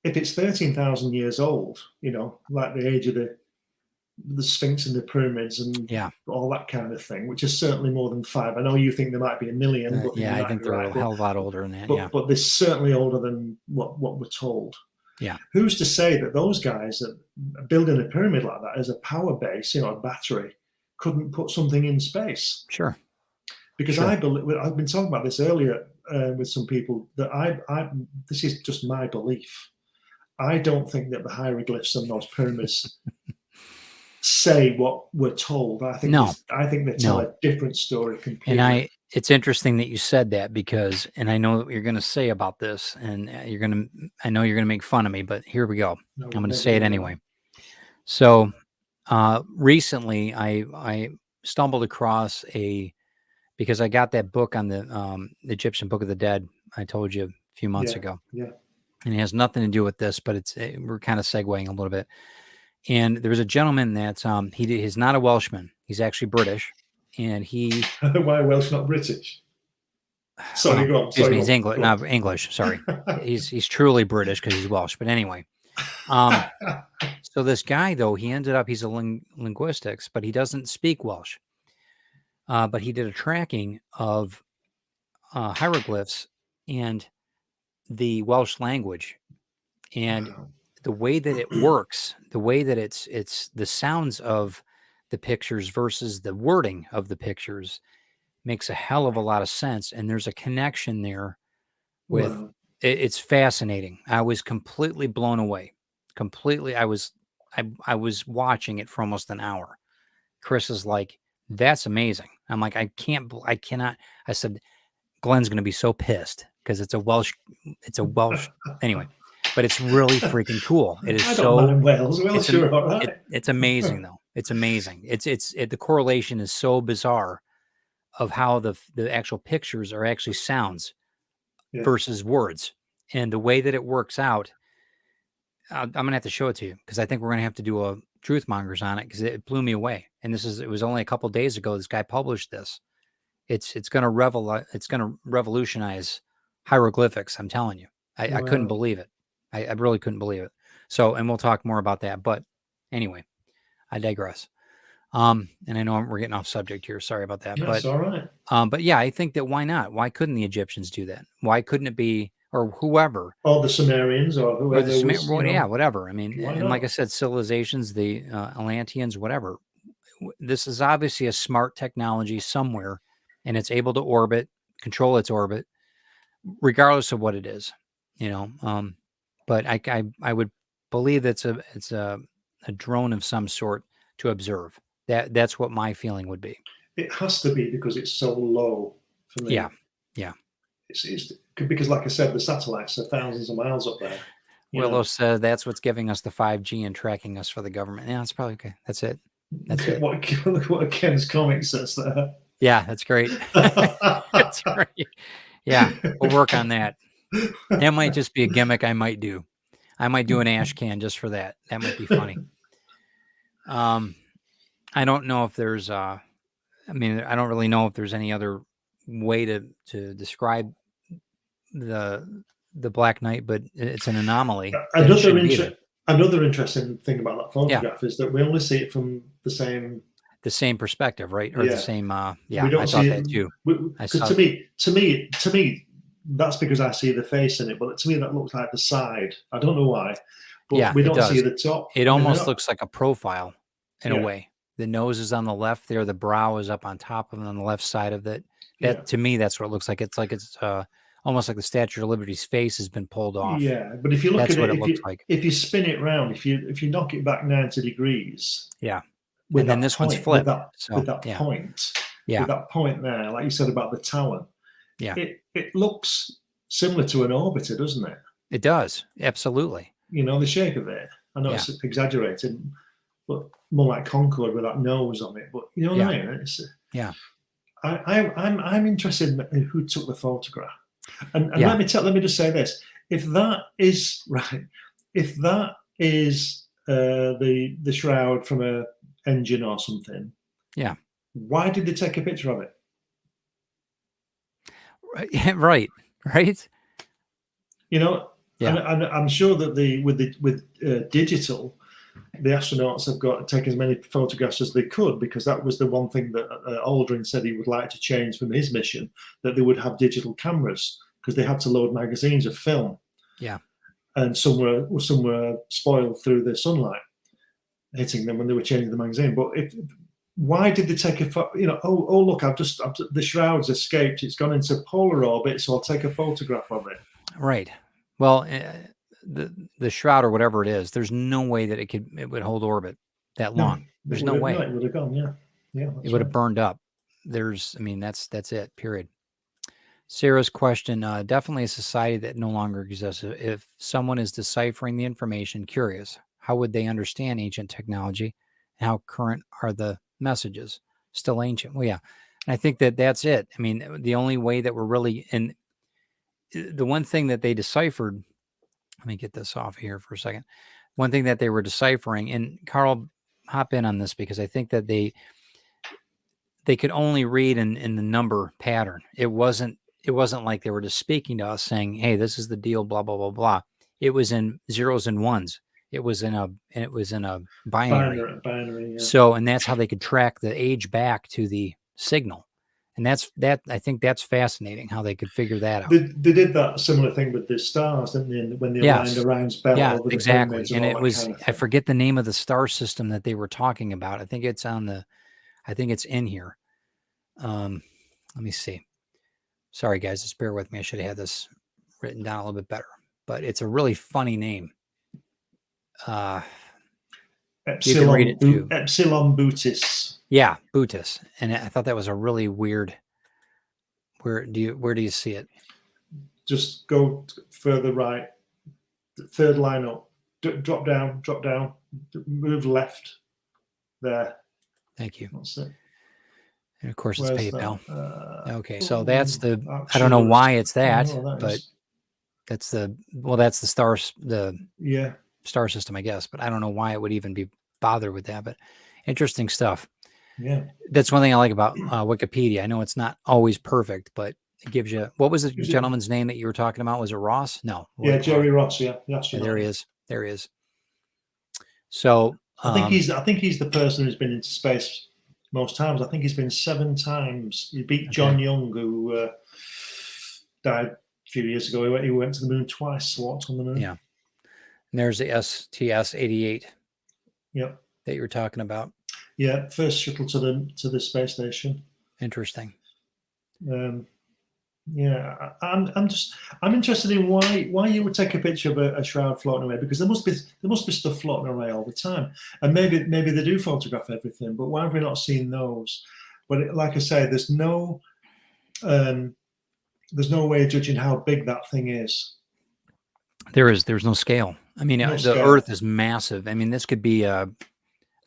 if it's 13,000 years old, you know, like the age of the Sphinx and the pyramids and Yeah. all that kind of thing, which is certainly more than 5. I know you think there might be a million, but Yeah. you I might think be they're right, a hell of a lot older than that. but, Yeah. but they're certainly older than what we're told. Yeah. Who's to say that those guys that are building a pyramid like that as a power base, you know, a battery, couldn't put something in space? Sure. Because Sure. I believe, I've been talking about this earlier with some people, that this is just my belief. I don't think that the hieroglyphs on those pyramids say what we're told. I think No. they tell No. a different story completely. And it's interesting that you said that because, and I know what you're going to say about this, and I know you're going to make fun of me, but here we go. No, I'm going to never say it do that. anyway. So, recently I stumbled across because I got that book on the Egyptian Book of the Dead. I told you a few months ago. Yeah. And it has nothing to do with this, but we're kind of segueing a little bit. And there was a gentleman that he's not a Welshman. He's actually British, and he Why Welsh, not British? Sorry, go on. excuse Sorry, me, he's go on. English. Go on. No, English. Sorry, he's truly British because he's Welsh. But anyway, so this guy though, he's a linguistics, but he doesn't speak Welsh. But he did a tracking of hieroglyphs and the Welsh language, and Wow. the way that it works, the way that it's the sounds of the pictures versus the wording of the pictures makes a hell of a lot of sense. And there's a connection there with Wow. it's fascinating. I was completely blown away. Completely. I was watching it for almost an hour. Chris is like, that's amazing. I'm like, I cannot. I said, Glenn's going to be so pissed because it's a Welsh anyway, but it's really freaking cool. It is I don't mind Wales. Welsh it's are all right. it's amazing though. It's amazing. The correlation is so bizarre of how the actual pictures are actually sounds Yeah. versus words, and the way that it works out. I'm gonna have to show it to you because I think we're gonna have to do a Truth Mongers on it because it blew me away. And it was only a couple of days ago this guy published this. It's gonna revolutionize hieroglyphics. I'm telling you, I couldn't Wow. believe it. I really couldn't believe it. So, and we'll talk more about that. But anyway, I digress. And I know we're getting off subject here. Sorry about that. That's all right. But yeah, I think that why not? Why couldn't the Egyptians do that? Why couldn't it be, or whoever, Or the Sumerians, or or whoever the was, you know, yeah, whatever. I mean, why and like I not? said, civilizations, the Atlanteans, whatever. This is obviously a smart technology somewhere, and it's able to control its orbit, regardless of what it is. You know, but I would believe it's a drone of some sort to observe. That's what my feeling would be. It has to be because it's so low for me. Yeah. Yeah. It's because, like I said, the satellites are thousands of miles up there. you Willow know. said that's what's giving us the 5G and tracking us for the government. Yeah, that's probably okay. That's it. That's it. Look what Ken's comic says there. Yeah, that's great. That's great. Yeah, we'll work on that. That might just be a gimmick I might do. I might do an ash can just for that. That might be funny. I don't know if there's I mean, I don't really know if there's any other way to describe the Black Knight, but it's an anomaly. that it shouldn't be there. Another interesting thing about that photograph is that we only see it from the same perspective, right? Or Yeah. the same we don't I see thought it, that too. because to me that's because I see the face in it, but to me that looks like the side. I don't know why, but Yeah, we it don't see does. the top. It I mean, almost looks like a profile in a Yeah. way. The nose is on the left there, the brow is up on top of it on the left side of it. That Yeah. to me, that's what it looks like. It's almost like the Statue of Liberty's face has been pulled off. Yeah, but if you look That's at what it, it looks like. if you spin it round, if you knock it back 90 degrees, Yeah. with And then that this one's point, flipped. with that yeah. point, Yeah. with that point there, like you said about the talon, Yeah. it looks similar to an orbiter, doesn't it? It does. Absolutely. You know, the shape of it. I know Yeah. it's exaggerated, but more like Concorde with that nose on it. But you know what I mean? It's, Yeah. I'm interested in who took the photograph. And Yeah. let me just say this: if that is right, if that is the shroud from a engine or something, Yeah. why did they take a picture of it? Right. Right. You know, Yeah. and I'm sure that with digital, the astronauts have got to take as many photographs as they could, because that was the one thing that Aldrin said he would like to change from his mission, that they would have digital cameras, because they had to load magazines of film. Yeah. And some were spoiled through the sunlight hitting them when they were changing the magazine. But why did they take a photo? You know, oh look, the shroud's escaped. It's gone into polar orbit, so I'll take a photograph of it. Right. Well, the shroud or whatever it is, there's no way that it would hold orbit that long. There's no way. No, it would have gone. Yeah. It would have burned up. That's it. Period. Sarah's question, definitely a society that no longer exists. If someone is deciphering the information, curious, how would they understand ancient technology? And how current are the messages? Still ancient. Well, yeah. And I think that's it. I mean, the only way that we're really in the one thing that they deciphered, let me get this off here for a second. One thing that they were deciphering, and Carl, hop in on this, because I think that they could only read in the number pattern. It wasn't like they were just speaking to us saying, hey, this is the deal, blah, blah, blah, blah. It was in zeros and ones. It was in a binary. Binary, yeah. So, and that's how they could track the age back to the signal. And I think that's fascinating how they could figure that out. They did that similar thing with the stars, didn't they? When they aligned Orion's belt over the exactly. And it was, kind of I forget the name of the star system that they were talking about. I think it's in here. Let me see. Sorry, guys, just bear with me. I should have had this written down a little bit better, but it's a really funny name. Epsilon Bootis. Yeah, Bootis. And I thought that was a really weird. Where do you see it? Just go further right, third line up, drop down, move left. There. Thank you. That's it. And of course, it's Where's PayPal. that? Okay, so that's I don't know why it's that, but that's the stars, star system, I guess. But I don't know why it would even be bothered with that. But interesting stuff. Yeah, that's one thing I like about Wikipedia. I know it's not always perfect, but it gives you. What was the gentleman's name that you were talking about? Was it Ross? No. Yeah, Jerry Ross. Yeah, there he is. There he is. So I think he's the person who's been into space most times. I think he's been 7 times. He beat John Young, who died a few years ago. He went to the moon twice, walked on the moon. Yeah. And there's the STS-88. Yep. That you were talking about. Yeah, first shuttle to the space station. Interesting. Yeah, I'm interested in why you would take a picture of a shroud floating away, because there must be stuff floating away all the time, and maybe they do photograph everything, but why have we not seen those? But like I say, there's no there's no way of judging how big that thing is. There's no scale. I mean, No the scale. Earth is massive. I mean, this could be I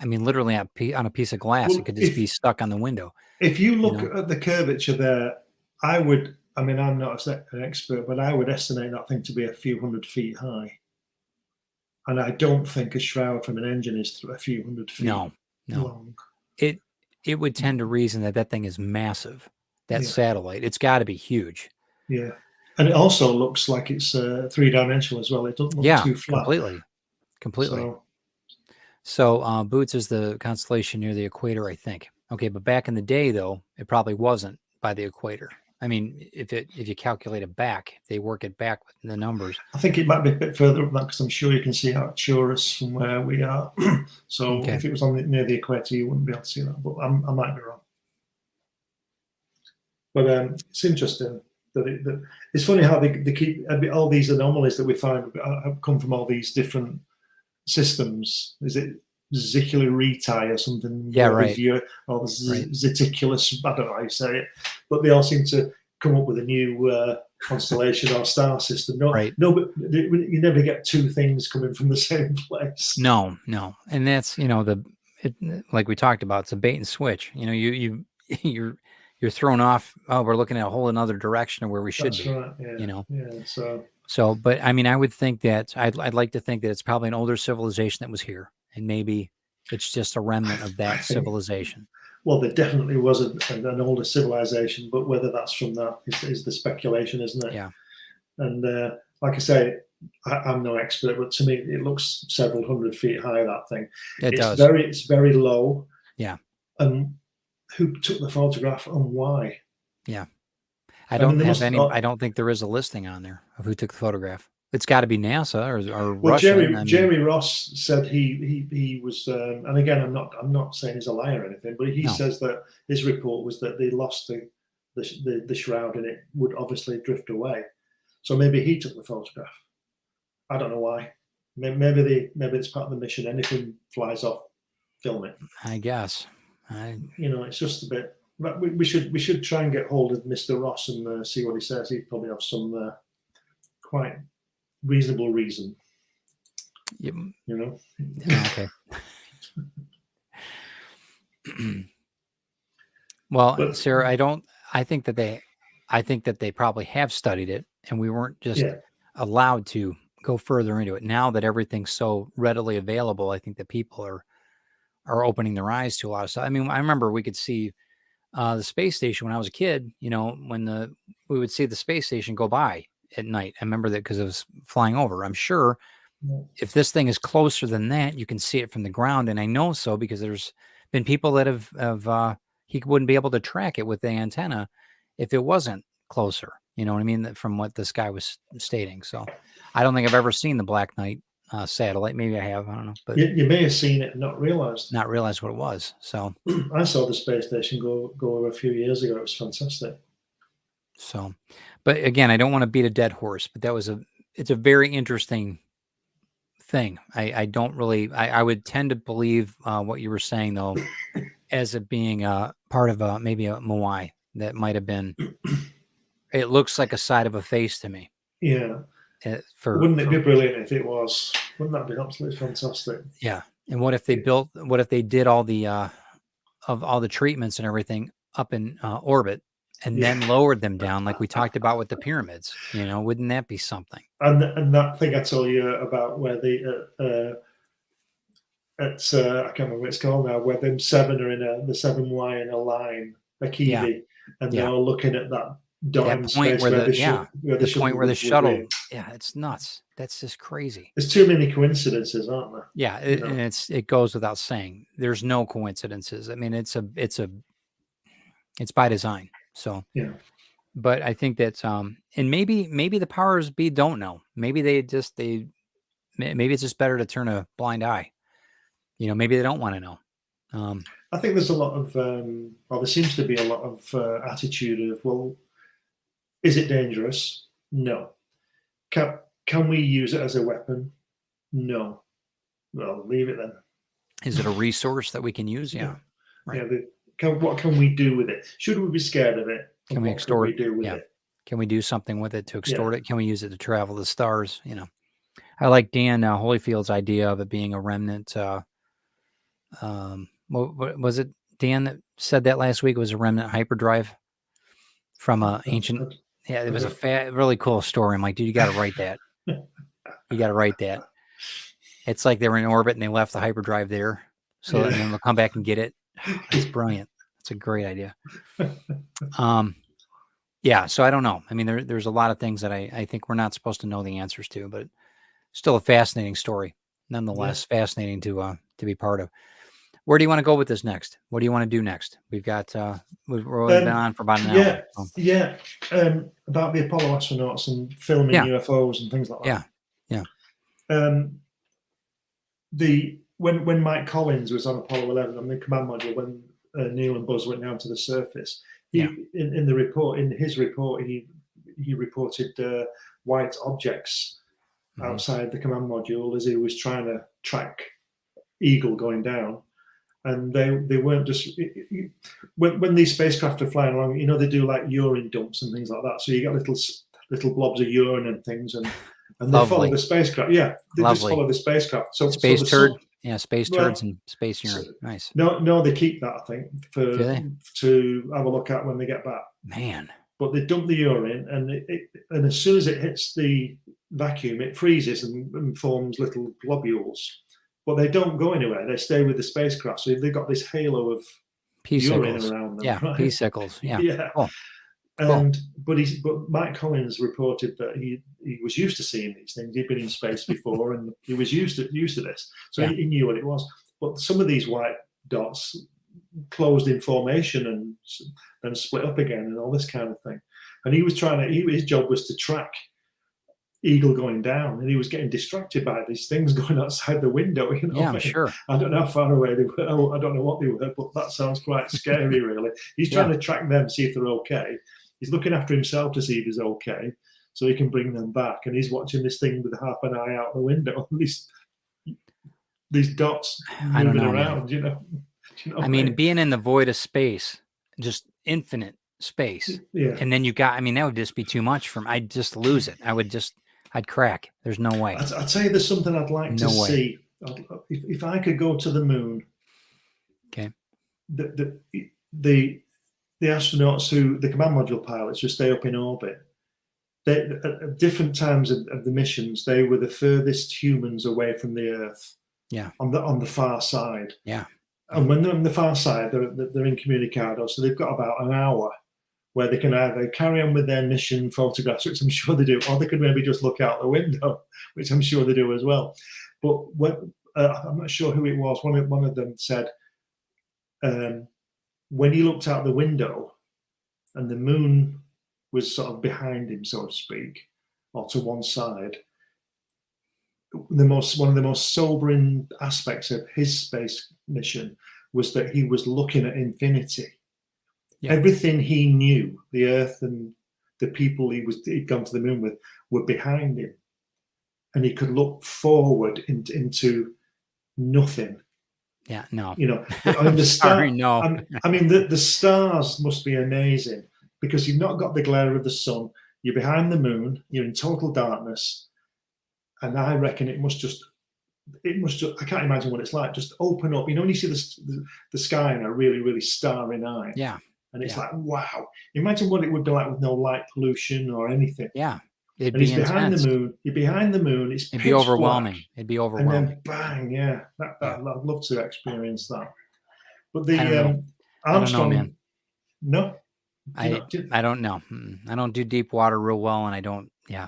mean, literally on a piece of glass. Well, It could just be stuck on the window. If you look know? at the curvature there, I mean, I'm not an expert, but I would estimate that thing to be a few hundred feet high. And I don't think a shroud from an engine is a few hundred feet No. long. It would tend to reason that thing is massive. That Yeah. satellite, it's got to be huge. Yeah. And it also looks like it's three-dimensional as well. It doesn't look too flat. Completely. So Boots is the constellation near the equator, I think. Okay, but back in the day, though, it probably wasn't by the equator. I mean, if you calculate it back, if they work it back with the numbers. I think it might be a bit further up that because I'm sure you can see Arcturus from where we are. So Okay. if it was near the equator, you wouldn't be able to see that. But I might be wrong. But it's interesting that it's funny how they keep all these anomalies that we find have come from all these different systems. Is it vesicular reti or something? Yeah, right. Or zeticulus, I don't know how you say it, but they all seem to come up with a new constellation or star system. Right. No, but you never get two things coming from the same place. No, and that's like we talked about, it's a bait and switch. You're thrown off. Oh, we're looking at a whole another direction of where we should That's be. right. Yeah. Yeah. So, but I mean, I would think that I'd like to think that it's probably an older civilization that was here, and maybe it's just a remnant of that civilization. Well, there definitely was an older civilization, but whether that's from that is the speculation, isn't it? Yeah. And like I say, I'm no expert, but to me, it looks several hundred feet high. That thing. It's very low. Yeah. And who took the photograph and why? Yeah. I don't think there is a listing on there of who took the photograph. It's got to be NASA or well, Russian. Jeremy Ross said he was, and again, I'm not saying he's a liar or anything, but he says that his report was that they lost the shroud and it would obviously drift away. So maybe he took the photograph. I don't know why. Maybe it's part of the mission. Anything flies off, film it. I guess. It's just a bit. But we should try and get hold of Mr. Ross and see what he says. He'd probably have some quite reasonable reason. Yep. Okay. Well, Sarah, I think that they probably have studied it, and we weren't just allowed to go further into it. Now that everything's so readily available, I think that people are opening their eyes to a lot of stuff. I mean, I remember we could see the space station when I was a kid. When we would see the space station go by at night. I remember that because it was flying over. I'm sure if this thing is closer than that, you can see it from the ground. And I know so because there's been people that have he wouldn't be able to track it with the antenna if it wasn't closer. You know what I mean? From what this guy was stating. So I don't think I've ever seen the Black Knight satellite. Maybe I have. I don't know. But you may have seen it and not realized what it was. So I saw the space station go over a few years ago. It was fantastic. So, but again, I don't want to beat a dead horse, but it's a very interesting thing. I don't really, I would tend to believe what you were saying though, as it being part of maybe a Moai that might have been, it looks like a side of a face to me. Yeah. Wouldn't it be brilliant if it was? Wouldn't that be absolutely fantastic? Yeah. And what if they did all the, of all the treatments and everything up in orbit and then lowered them down like we talked about with the pyramids? Wouldn't that be something? And that thing I told you about where I can't remember what it's called now, where them seven are in the 7Y in a line, a Kiwi, and they're all looking at that dot in space where the shuttle. Yeah, it's nuts. That's just crazy. There's too many coincidences, aren't there? Yeah, and it goes without saying. There's no coincidences. I mean, it's by design. So yeah. But I think that's and maybe the powers be don't know. Maybe maybe it's just better to turn a blind eye. Maybe they don't want to know. I think there's a lot of there seems to be a lot of attitude of, well, is it dangerous? No. Can we use it as a weapon? No. Well, leave it then. Is it a resource that we can use? Yeah. Right. Yeah. What can we do with it? Should we be scared of it? Can we extort do with it? Can we do something with it to extort it? Can we use it to travel the stars? You know, I like Dan Holyfield's idea of it being a remnant. What was it Dan that said that last week? It was a remnant hyperdrive from a ancient. Yeah, it was a really cool story. I'm like, dude, you got to write that. You got to write that. It's like they were in orbit and they left the hyperdrive there, so and then they'll come back and get it. It's brilliant. It's a great idea. Yeah, so I don't know. I mean, there's a lot of things that I think we're not supposed to know the answers to, but still a fascinating story, nonetheless. Fascinating to be part of. Where do you want to go with this next? What do you want to do next? We've got we've been on for about an hour. About the Apollo astronauts and filming UFOs and things like that. When Mike Collins was on Apollo 11 on the command module, when Neil and Buzz went down to the surface, in his report, he reported white objects outside the command module as he was trying to track Eagle going down. And they weren't just when these spacecraft are flying along, you know, they do like urine dumps and things like that. So you get little blobs of urine and things, and they follow the spacecraft. Yeah, they just follow the spacecraft. So space turds and space urine. Nice. No, they keep that, I think, to have a look at when they get back. Man. But they dump the urine, and as soon as it hits the vacuum, it freezes and forms little globules. But they don't go anywhere. They stay with the spacecraft. So they've got this halo of urine around them. Yeah, right? pea-sickles. Yeah. Cool. And but Mike Collins reported that he was used to seeing these things. He'd been in space before, and he was used to this. So he knew what it was. But some of these white dots closed in formation and then split up again, and all this kind of thing. And he was his job was to track Eagle going down, and he was getting distracted by these things going outside the window. You know, yeah, sure. I don't know how far away they were. I don't know what they were, but that sounds quite scary, really. He's trying to track them, see if they're okay. He's looking after himself to see if he's okay, so he can bring them back. And he's watching this thing with half an eye out the window. These dots moving around. You know I mean, being in the void of space, just infinite space, and then that would just be too much for me. I'd just lose it. I'd crack. There's no way. I'd say there's something I'd like to see. If I could go to the moon, okay. The astronauts the command module pilots who stay up in orbit, at different times of the missions, they were the furthest humans away from the Earth. Yeah. On the far side. Yeah. And when they're on the far side, they're incommunicado, so they've got about an hour where they can either carry on with their mission photographs, which I'm sure they do, or they could maybe just look out the window, which I'm sure they do as well. But I'm not sure who it was. One of them said when he looked out the window and the moon was sort of behind him, so to speak, or to one side, one of the most sobering aspects of his space mission was that he was looking at infinity. Yeah. Everything he knew, the Earth and the people he'd gone to the moon with, were behind him, and he could look forward into nothing. Yeah, no. You know, I mean, sorry, no. I mean, the stars must be amazing because you've not got the glare of the sun. You're behind the moon. You're in total darkness, and I reckon it must just. I can't imagine what it's like. Just open up. You know, when you see the sky in a really, really starry night. Yeah. And it's like, wow. Imagine what it would be like with no light pollution or anything. Yeah. It'd be behind the moon. You're behind the moon. It'd be overwhelming. Black. It'd be overwhelming. And then bang, yeah. I'd love to experience that. But the Armstrong, I don't know, man. No. I don't know. I don't do deep water real well, and I don't. Yeah.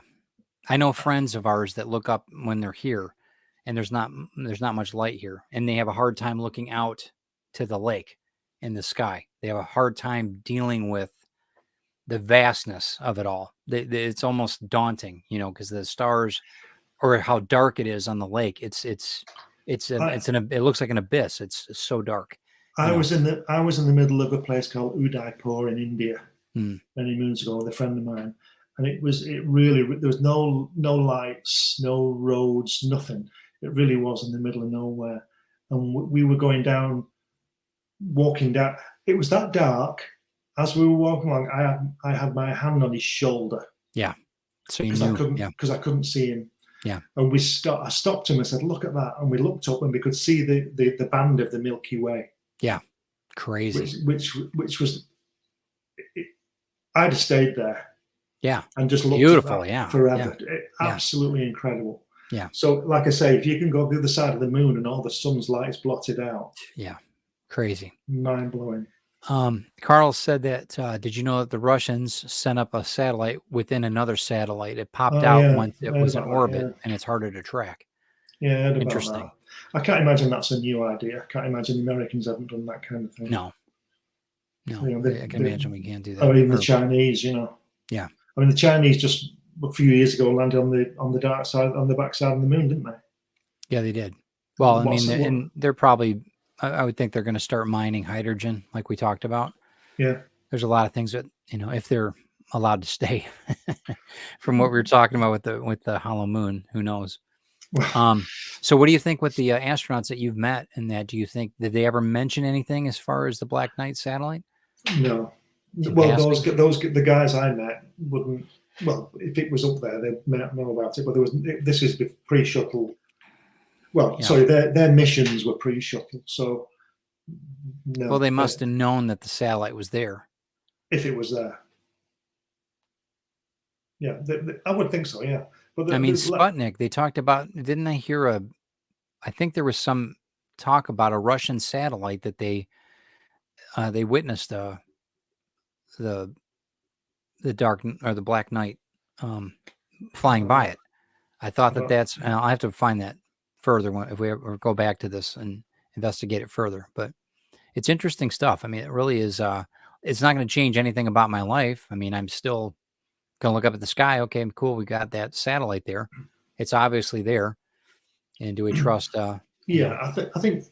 I know friends of ours that look up when they're here, and there's not much light here, and they have a hard time looking out to the lake in the sky. They have a hard time dealing with the vastness of it all. It's almost daunting, you know, because the stars, or how dark it is on the lake. It looks like an abyss. It's so dark. I was in the middle of a place called Udaipur in India many moons ago with a friend of mine, and there was no lights, no roads, nothing. It really was in the middle of nowhere, and we were going down, walking down. It was that dark, as we were walking along, I had my hand on his shoulder So you because I knew. couldn't Yeah. couldn't see him. Yeah. And I stopped him and said, "Look at that!" And we looked up and we could see the band of the Milky Way, Crazy. which was. I'd have stayed there. Yeah. And just looked Beautiful. at that Yeah. forever. Yeah. Absolutely incredible. Yeah. So, like I say, if you can go to the other side of the moon and all the sun's light is blotted out, Yeah. Crazy. mind blowing. Carl said that, did you know that the Russians sent up a satellite within another satellite? It popped Oh, out yeah, once it I heard was in about that, orbit, and it's harder to track. Yeah, I heard about Interesting. that. I can't imagine that's a new idea. I can't imagine the Americans haven't done that kind of thing. No. You know, I can imagine we can't do that. Or even the Chinese, you know. Yeah. I mean, the Chinese just a few years ago landed on the dark side, on the backside of the moon, didn't they? Yeah, they did. Well, I What's mean, it- and they're probably, I would think they're going to start mining hydrogen like we talked about. Yeah. There's a lot of things that, you know, if they're allowed to stay from what we were talking about with the hollow moon, who knows? So what do you think with the astronauts that you've met and that, do you think, did they ever mention anything as far as the Black Knight satellite? No. In Well, passing? the guys I met wouldn't. Well, if it was up there, they might know about it. But this is pre-shuttle. Well, Yeah. sorry, their missions were pre-shuttle. So, no. Well, they must have known that the satellite was there. If it was there. Yeah, I would think so. Yeah, but I mean, Sputnik, they talked about, didn't I hear I think there was some talk about a Russian satellite that they witnessed the dark or the Black Knight flying by it. I thought that that's, I'll have to find that further if we ever go back to this and investigate it further, but it's interesting stuff. I mean, it really is, it's not going to change anything about my life. I mean, I'm still going to look up at the sky. Okay, cool. We got that satellite there. It's obviously there. And do we trust, Yeah, I think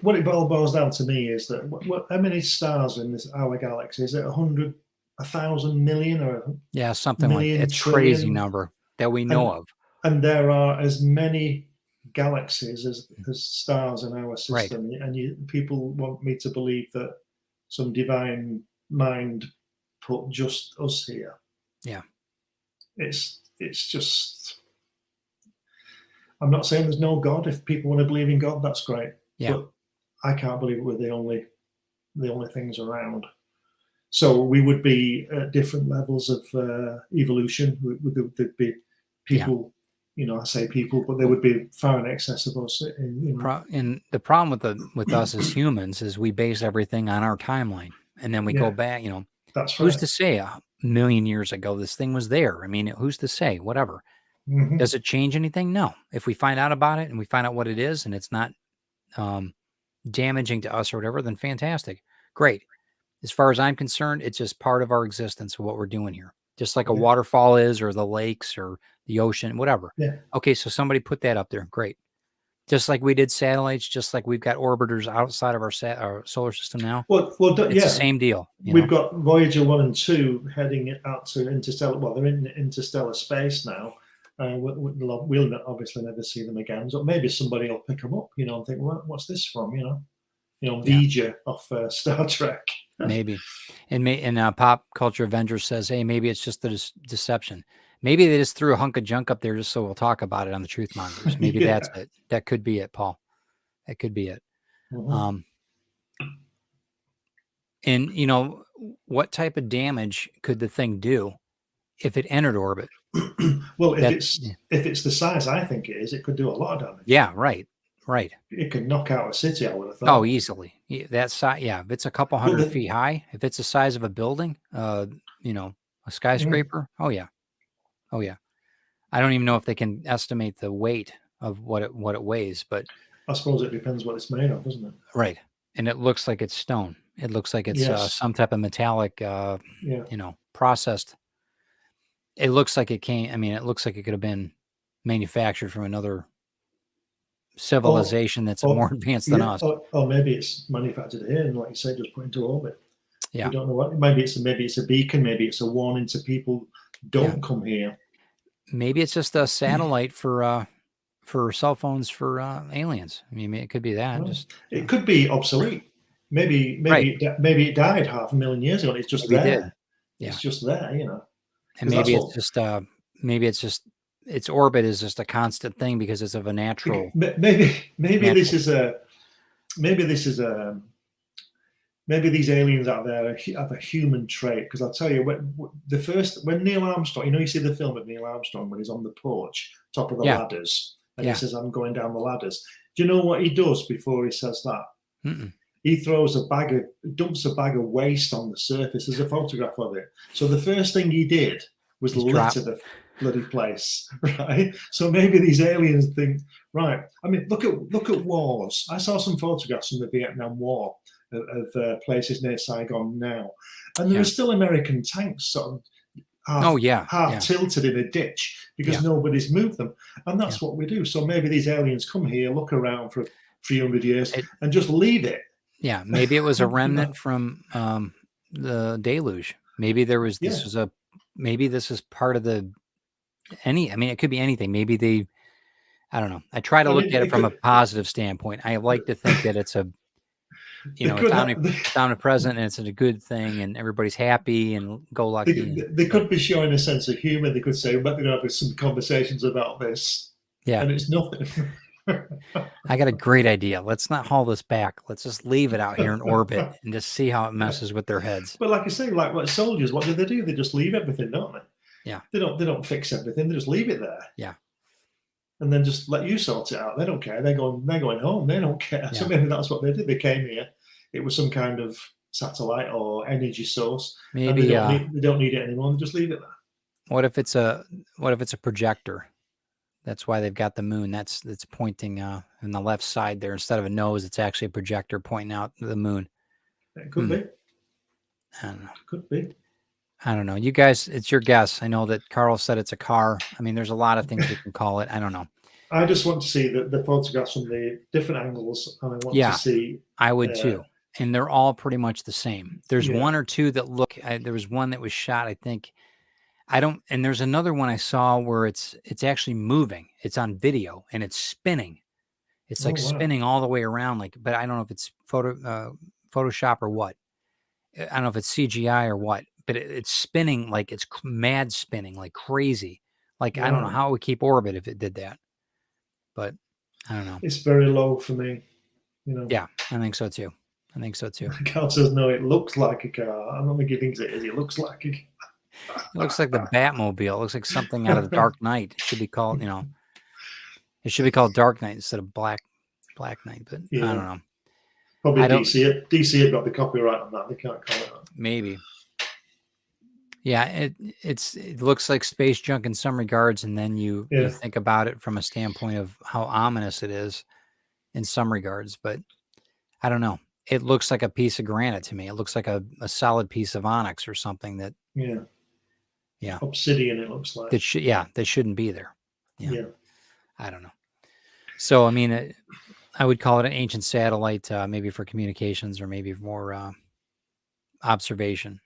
what it all boils down to me is that how many stars in our galaxy? Is it 100, 1,000 million, or yeah, something like million, that? It's crazy trillion? number that we know of. And there are as many galaxies as stars in our system, and people want me to believe that some divine mind put just us here. Yeah, it's just. I'm not saying there's no God. If people want to believe in God, that's great. Yeah. But I can't believe we're the only things around. So we would be at different levels of evolution. There'd be people, you know, I say people, but they would be far in excess of us. And the problem with us as humans is we base everything on our timeline, and then we go back. You know, that's who's right. to say a million years ago this thing was there? I mean, who's to say? Whatever. Mm-hmm. Does it change anything? No. If we find out about it and we find out what it is, and it's not damaging to us or whatever, then fantastic, great. As far as I'm concerned, it's just part of our existence of what we're doing here. Just like a waterfall is, or the lakes, or the ocean, whatever. Yeah. Okay, so somebody put that up there. Great. Just like we did satellites, just like we've got orbiters outside of our solar system now. Well, it's the same deal. We've got Voyager 1 and 2 heading out to interstellar. Well, they're in interstellar space now. We'll obviously never see them again. So maybe somebody will pick them up, you know, and think, well, what's this from? You know, Vija off Star Trek. Maybe. And Pop Culture Avenger says, hey, maybe it's just the deception. Maybe they just threw a hunk of junk up there just so we'll talk about it on the Truth Mongers. Maybe that's it. That could be it, Paul. That could be it. Mm-hmm. And, you know, what type of damage could the thing do if it entered orbit? Well, if it's the size I think it is, it could do a lot of damage. Yeah, right. It could knock out a city, I would have thought. Oh, easily. That size, yeah. If it's a couple hundred feet high, if it's the size of a building, you know, a skyscraper. Oh yeah. I don't even know if they can estimate the weight of what it weighs, but I suppose it depends what it's made of, doesn't it? Right. And it looks like it's stone. It looks like it's some type of metallic, you know, processed. It looks like it looks like it could have been manufactured from another civilization that's more advanced than us. Or maybe it's manufactured here and, like you say, just put into orbit. Yeah. We don't know what. Maybe it's a beacon. Maybe it's a warning to people, don't come here. Maybe it's just a satellite for cell phones for aliens. I mean, it could be that. Well, it could be obsolete. maybe it died 500,000 years ago. And it's just Maybe it there. did. Yeah. It's just there, you know. And 'Cause maybe that's it's just its orbit is just a constant thing because it's of a natural. Maybe Natural. maybe these aliens out there have a human trait. Because I'll tell you, when Neil Armstrong, you know, you see the film of Neil Armstrong when he's on the porch, top of the Yeah. ladders, and Yeah. he says, "I'm going down the ladders." Do you know what he does before he says that? Mm-mm. He dumps a bag of waste on the surface. There's a photograph of it. So the first thing he did was He's litter the bloody place, right? So maybe these aliens think, right? I mean, look at wars. I saw some photographs from the Vietnam War of places near Saigon now, and there Yeah. are still American tanks sort of half tilted in a ditch because nobody's moved them, and that's what we do. So maybe these aliens come here, look around for 300 years, and just leave it. Yeah, maybe it was a remnant from the deluge. Maybe maybe this is part of I mean, it could be anything. Maybe I don't know. I try to look at it from a positive standpoint. I like to think that it's it's omnipresent and it's a good thing and everybody's happy and go lucky. They could be showing a sense of humor. They could say, we're going to have some conversations about this. Yeah. And it's nothing. I got a great idea. Let's not haul this back. Let's just leave it out here in orbit and just see how it messes with their heads. But like I say, like what soldiers, what do? They just leave everything, don't they? Yeah. They don't fix everything. They just leave it there. Yeah. And then just let you sort it out. They don't care. They're going home. They don't care. Yeah. So maybe that's what they did. They came here. It was some kind of satellite or energy source. Maybe and they don't need it anymore. They just leave it there. What if it's a projector? That's why they've got the moon. That's pointing on the left side there. Instead of a nose, it's actually a projector pointing out the moon. It could be. I don't know. Could be. I don't know. You guys, it's your guess. I know that Carl said it's a car. I mean, there's a lot of things we can call it. I don't know. I just want to see the photographs from the different angles, and I want to see. I would too. And they're all pretty much the same. There's one or two that look. There was one that was shot, I think. And there's another one I saw where it's actually moving. It's on video and it's spinning. It's like spinning all the way around. But I don't know if it's Photoshop or what. I don't know if it's CGI or what. But it's spinning like it's mad spinning, like crazy. I don't know how it would keep orbit if it did that. But I don't know. It's very low for me, you know. Yeah, I think so too. Carl says, no, it looks like a car. I don't think he thinks it is. It looks like a car. It looks like the Batmobile. It looks like something out of the Dark Knight. It should be called, it should be called Dark Knight instead of Black Knight. But I don't know. Probably DC have got the copyright on that. They can't call it that. Maybe. Yeah, it looks like space junk in some regards, and then you think about it from a standpoint of how ominous it is in some regards. But I don't know. It looks like a piece of granite to me. It looks like a solid piece of onyx or something that. Yeah. Obsidian, it looks like. That shouldn't be there. Yeah. I don't know. So, I mean, I would call it an ancient satellite, maybe for communications or maybe more observation.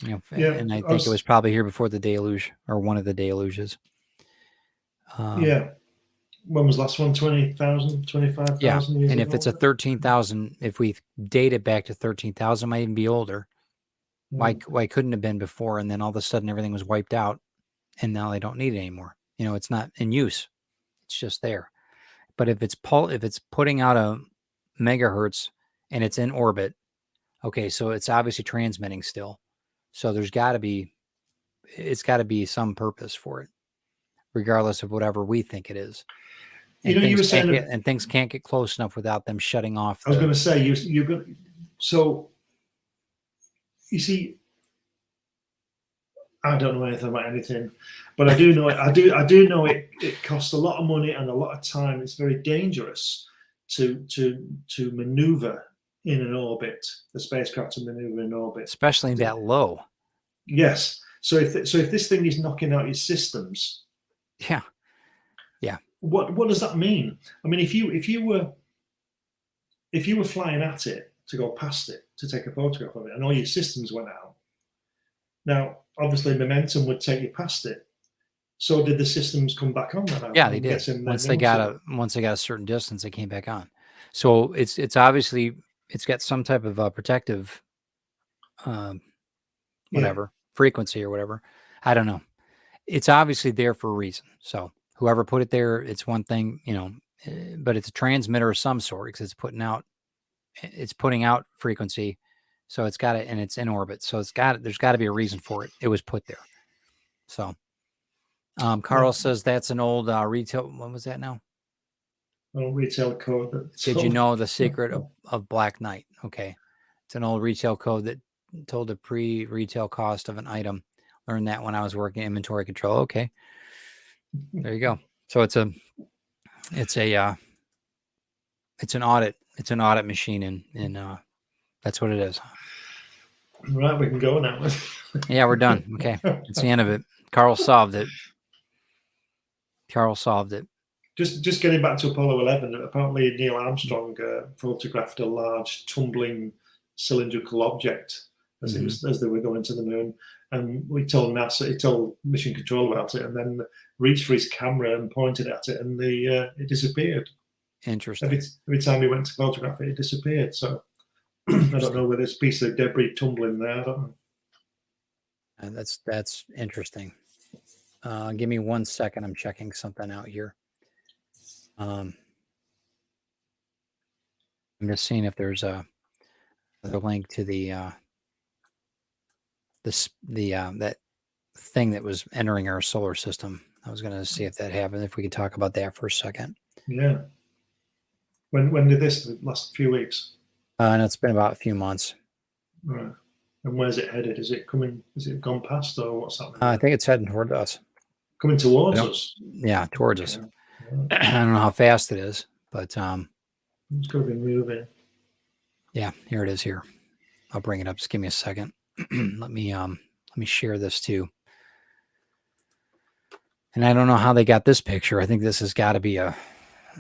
And I think it was probably here before the deluge or one of the deluges. When was the last one? 20,000, 25,000 years and if ago? it's a 13,000, if we date it back to 13,000, might even be older. Why couldn't it have been before? And then all of a sudden everything was wiped out and now they don't need it anymore. It's not in use. It's just there. But if it's putting out a megahertz and it's in orbit, okay, so it's obviously transmitting still. So it's got to be some purpose for it, regardless of whatever we think it is. And you were saying and things can't get close enough without them shutting off. I was going to say you're going. So you see, I don't know anything about anything, but I do know it. I do know it. It costs a lot of money and a lot of time. It's very dangerous to maneuver in an orbit. The spacecraft to maneuver in orbit, especially that low. Yes. So if this thing is knocking out your systems, yeah. What does that mean? I mean, if you were flying at it to go past it to take a photograph of it, and all your systems went out, now obviously momentum would take you past it. So did the systems come back on that? Yeah, they did. Once they got a certain distance, they came back on. So it's obviously it's got some type of protective, Yeah. whatever frequency or whatever. I don't know. It's obviously there for a reason. So whoever put it there, it's one thing, but it's a transmitter of some sort because it's putting out frequency. So it's got it, and it's in orbit. So there's got to be a reason for it. It was put there. So, Carl says that's an old retail. What was that now? Retail code. Did you know the secret of Black Knight? Okay. It's an old retail code that told the pre-retail cost of an item. Learned that when I was working inventory control. Okay. There you go. So it's an audit machine, and that's what it is. Right, we can go now. Yeah, we're done. Okay. It's the end of it. Carl solved it. Just getting back to Apollo 11, apparently Neil Armstrong photographed a large tumbling cylindrical object as they were going to the moon, and he told Mission Control about it, and then reached for his camera and pointed at it, and it disappeared. Interesting. Every time he went to photograph it, it disappeared. So I don't know whether it's a piece of debris tumbling there. I don't know. That's interesting. Give me 1 second. I'm checking something out here. I'm just seeing if there's a link to the that thing that was entering our solar system. I was going to see if that happened. If we could talk about that for a second. Yeah. When did this? The last few weeks? And it's been about a few months. Right. And where's it headed? Is it coming? Is it gone past, or what's happening? I think it's heading toward us. Coming towards us. Yeah, towards us. Yeah. I don't know how fast it is, but it's going to be moving. Yeah, here it is. Here, I'll bring it up. Just give me a second. Let me share this too. And I don't know how they got this picture. I think this has got to be a.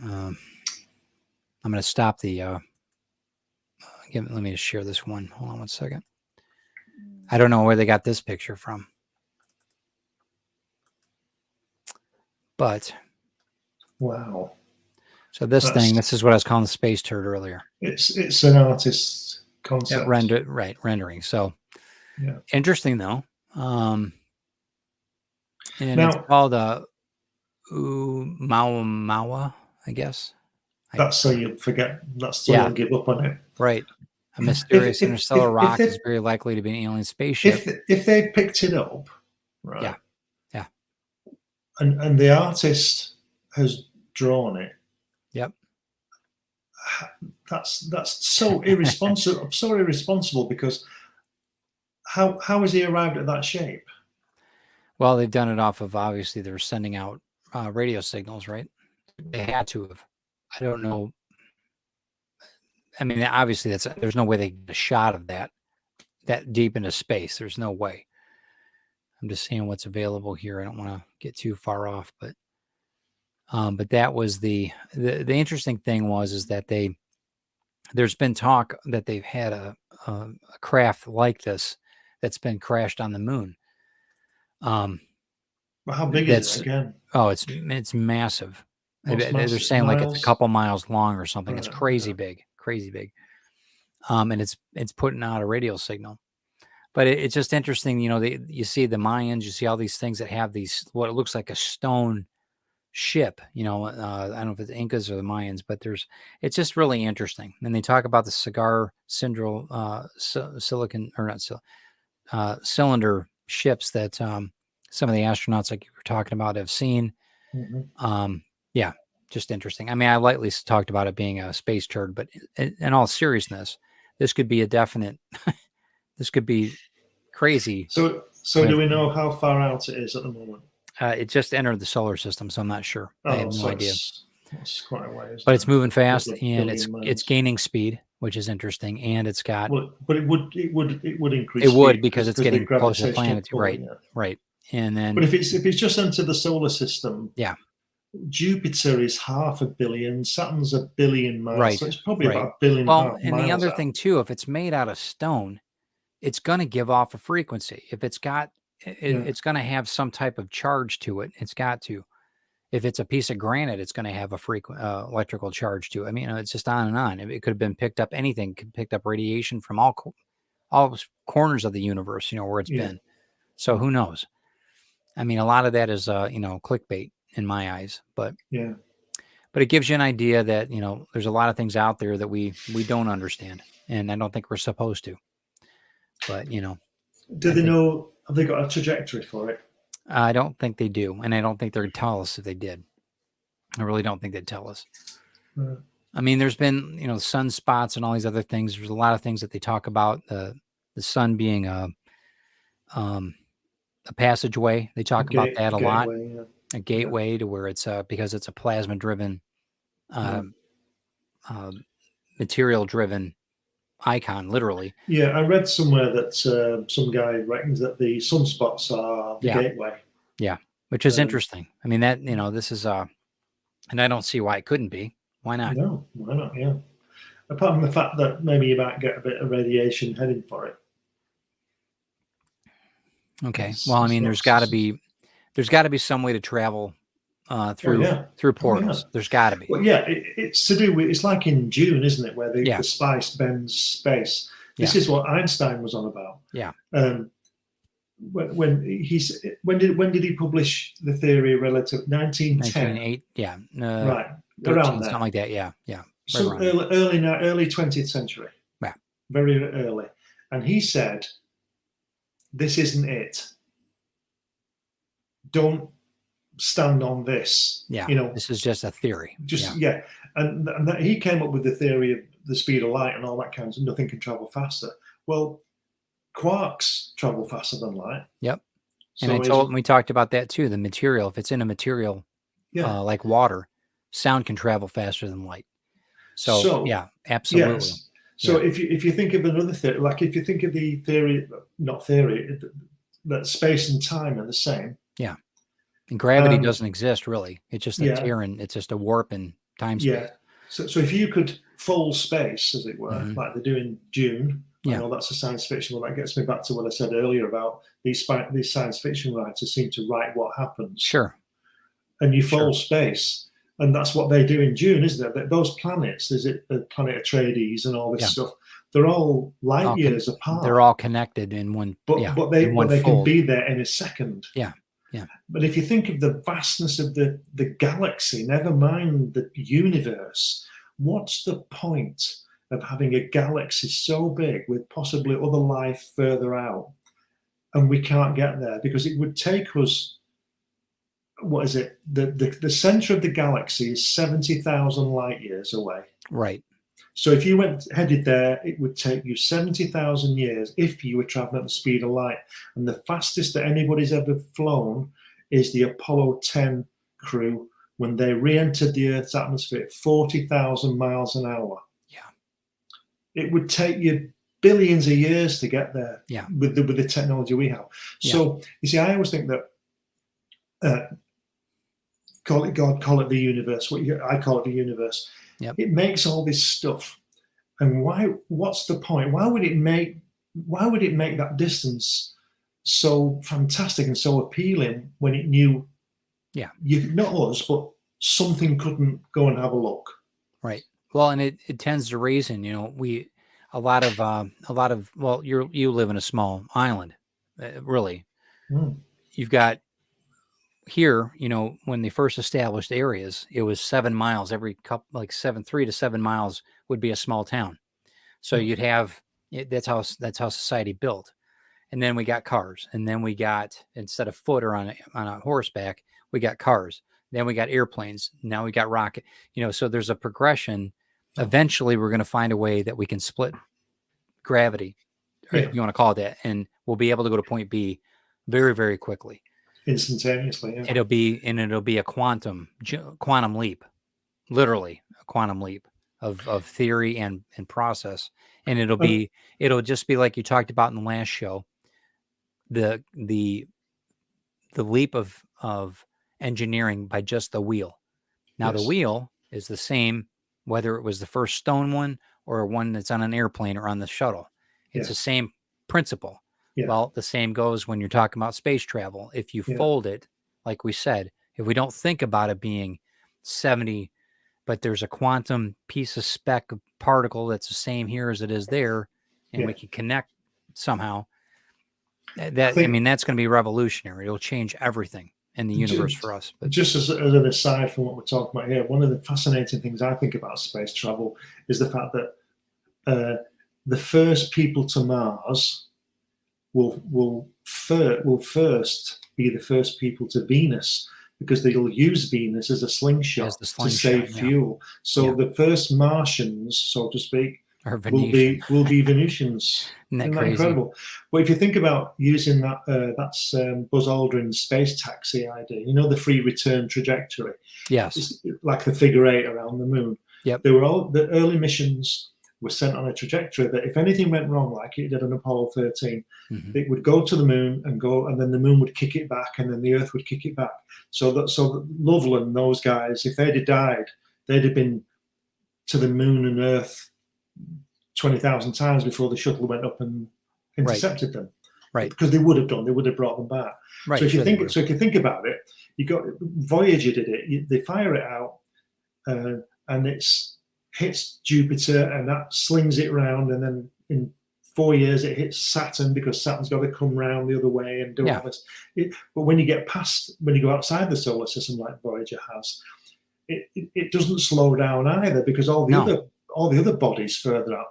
I'm going to stop the. Let me just share this one. Hold on 1 second. I don't know where they got this picture from. But wow. So this is what I was calling the space turd earlier. It's an artist's concept. Yeah, rendering. So yeah. Interesting though. And now, it's called Mawa, I guess. That's so you forget. That's so you'll give up on it. Right. A mysterious interstellar rock is very likely to be an alien spaceship. If they picked it up, right? Yeah. And the artist has drawn it. Yep. That's so irresponsible. So irresponsible, because how has he arrived at that shape? Well, they've done it off of, obviously they're sending out radio signals, right? They had to have. I don't know. I mean, obviously there's no way they get a shot of that deep into space. There's no way. I'm just seeing what's available here. I don't want to get too far off, but that was the interesting thing is that there's been talk that they've had a craft like this that's been crashed on the moon. Well, how big is it again? Oh, it's massive. They're saying miles? Like it's a couple miles long or something. It's crazy big. And it's putting out a radio signal. But it's just interesting, you see the Mayans, you see all these things that have these, what it looks like a stone ship, I don't know if it's the Incas or the Mayans, but it's just really interesting. And they talk about the cigar cylinder ships that some of the astronauts, like you were talking about, have seen. Mm-hmm. Yeah, just interesting. I mean, I lightly talked about it being a space turd, but in all seriousness, this could be a definite... This could be crazy. So do we know how far out it is at the moment? It just entered the solar system, so I'm not sure. I have no idea. It's quite a ways. But it's moving fast, and it's gaining speed, which is interesting. And it's got. Well, but it would increase. It would, because it's getting closer to the planet. Right. Yeah. Right. And then. But if it's just entered the solar system. Yeah. Jupiter is 500 million. Saturn's 1 billion miles. Right. So it's probably about 1 billion. Well, and the other thing too, if it's made out of stone, it's going to give off a frequency. If it's got, it's going to have some type of charge to it. It's got to. If it's a piece of granite, it's going to have a frequent electrical charge to it. I mean, it's just on and on. It could have been picked up anything, could picked up radiation from all corners of the universe, where it's Yeah. been. So who knows? I mean, a lot of that is, clickbait in my eyes, but Yeah. it gives you an idea that, there's a lot of things out there that we don't understand. And I don't think we're supposed to, but, Do I they think, know? Have they got a trajectory for it? I don't think they do. And I don't think they'd tell us if they did. I really don't think they'd tell us. Uh, I mean, there's been, sunspots and all these other things. There's a lot of things that they talk about. The sun being a passageway. They talk about that a lot. gateway. Yeah. A gateway to where it's because it's a plasma driven, material driven icon, literally. Yeah, I read somewhere that some guy reckons that the sunspots are the gateway. Yeah, which is interesting. I mean, that, this is and I don't see why it couldn't be. Why not? No, why not? Yeah. Apart from the fact that maybe you might get a bit of radiation heading for it. Okay. Well, I mean, there's got to be some way to travel through portals. There's got to be. Well, yeah, it's to do with, it's like in Dune, isn't it, where the spice bends space. This is what Einstein was on about. Yeah. When did he publish the theory of relative? 1910. 1908. Yeah. Right. 13, around there. something like that. Yeah. Yeah. So early 20th century. Yeah. Very early. And he said, this isn't it. Don't stand on this. Yeah. This is just a theory. And he came up with the theory of the speed of light and all that kind of stuff. Nothing can travel faster. Well, quarks travel faster than light. Yep. And we talked about that too. The material, if it's in a material like water, sound can travel faster than light. So yeah, absolutely. Yes. So if you think of another theory, like if you think of the theory, that space and time are the same. Yeah. And gravity doesn't exist really. It's just a tear and it's just a warp in time space. Yeah. So if you could fold space, as it were, like they do in Dune, I know that's a science fiction. Well, that gets me back to what I said earlier about these science fiction writers seem to write what happens. Sure. And you fold space. And that's what they do in Dune, isn't it? Those planets, is it the planet Atreides and all this stuff? They're all light years apart. They're all connected in one. But they can be there in a second. Yeah, yeah. But if you think of the vastness of the galaxy, never mind the universe, what's the point of having a galaxy so big with possibly other life further out, and we can't get there because it would take us. What is it? The center of the galaxy is 70,000 light years away. Right. So if you headed there, it would take you 70,000 years if you were traveling at the speed of light. And the fastest that anybody's ever flown is the Apollo 10 crew when they re-entered the Earth's atmosphere at 40,000 miles an hour. Yeah. It would take you billions of years to get there. Yeah. With the technology we have. So you see, I always think that. Call it God, call it the universe. I call it the universe. Yep. It makes all this stuff, and what's the point? Why would it make that distance so fantastic and so appealing when it knew? Yeah, not us, but something couldn't go and have a look. Right. Well, and it tends to reason. A lot of well, you live in a small island, really. You've got. Here, when they first established areas, it was 7 miles every couple, like 3 to 7 miles would be a small town. So you'd have that's how society built. And then we got cars, and then we got, instead of foot or on a horseback, we got cars. Then we got airplanes. Now we got rocket. So there's a progression. Eventually, we're going to find a way that we can split gravity, if you want to call it that, and we'll be able to go to point B very, very quickly. Instantaneously, yeah. It'll be a quantum leap, literally a quantum leap of theory and process, and it'll just be like you talked about in the last show, the leap of engineering by just the wheel. Now the wheel is the same whether it was the first stone one or one that's on an airplane or on the shuttle. It's the same principle. Yeah. Well, the same goes when you're talking about space travel. If you fold it, like we said, if we don't think about it being 70, but there's a quantum piece of speck of particle that's the same here as it is there, and we Yeah. can connect somehow, I I think mean, that's going to be revolutionary. It'll change everything in the universe for us. But just as an aside from what we're talking about here, one of the fascinating things I think about space travel is the fact that the first people to Mars will first be the first people to Venus, because they'll use Venus as a slingshot, As the to slingshot, save yeah. fuel. So Yeah. the first Martians, so to speak, or will Venetian. be Venusians. Isn't that Isn't that crazy? incredible? Well, if you think about using that, that's Buzz Aldrin's space taxi idea. You know, the free return trajectory. Yes. It's like the figure eight around the moon. Yep. They were all the early missions were sent on a trajectory that if anything went wrong, like it did on Apollo 13, Mhm. it would go to the moon and then the moon would kick it back, and then the Earth would kick it back. So that Loveland, those guys, if they'd have died, they'd have been to the moon and Earth 20,000 times before the shuttle went up and intercepted them. Right. Because they would have brought them back. Right. So if sure you they think, would've. so if you think about it, you got Voyager did it. They fire it out, and it's hits Jupiter, and that slings it round, and then in 4 years it hits Saturn, because Saturn's got to come round the other way and do Yeah. all this. But when you go outside the solar system, like Voyager has, it doesn't slow down either, because all the other bodies further out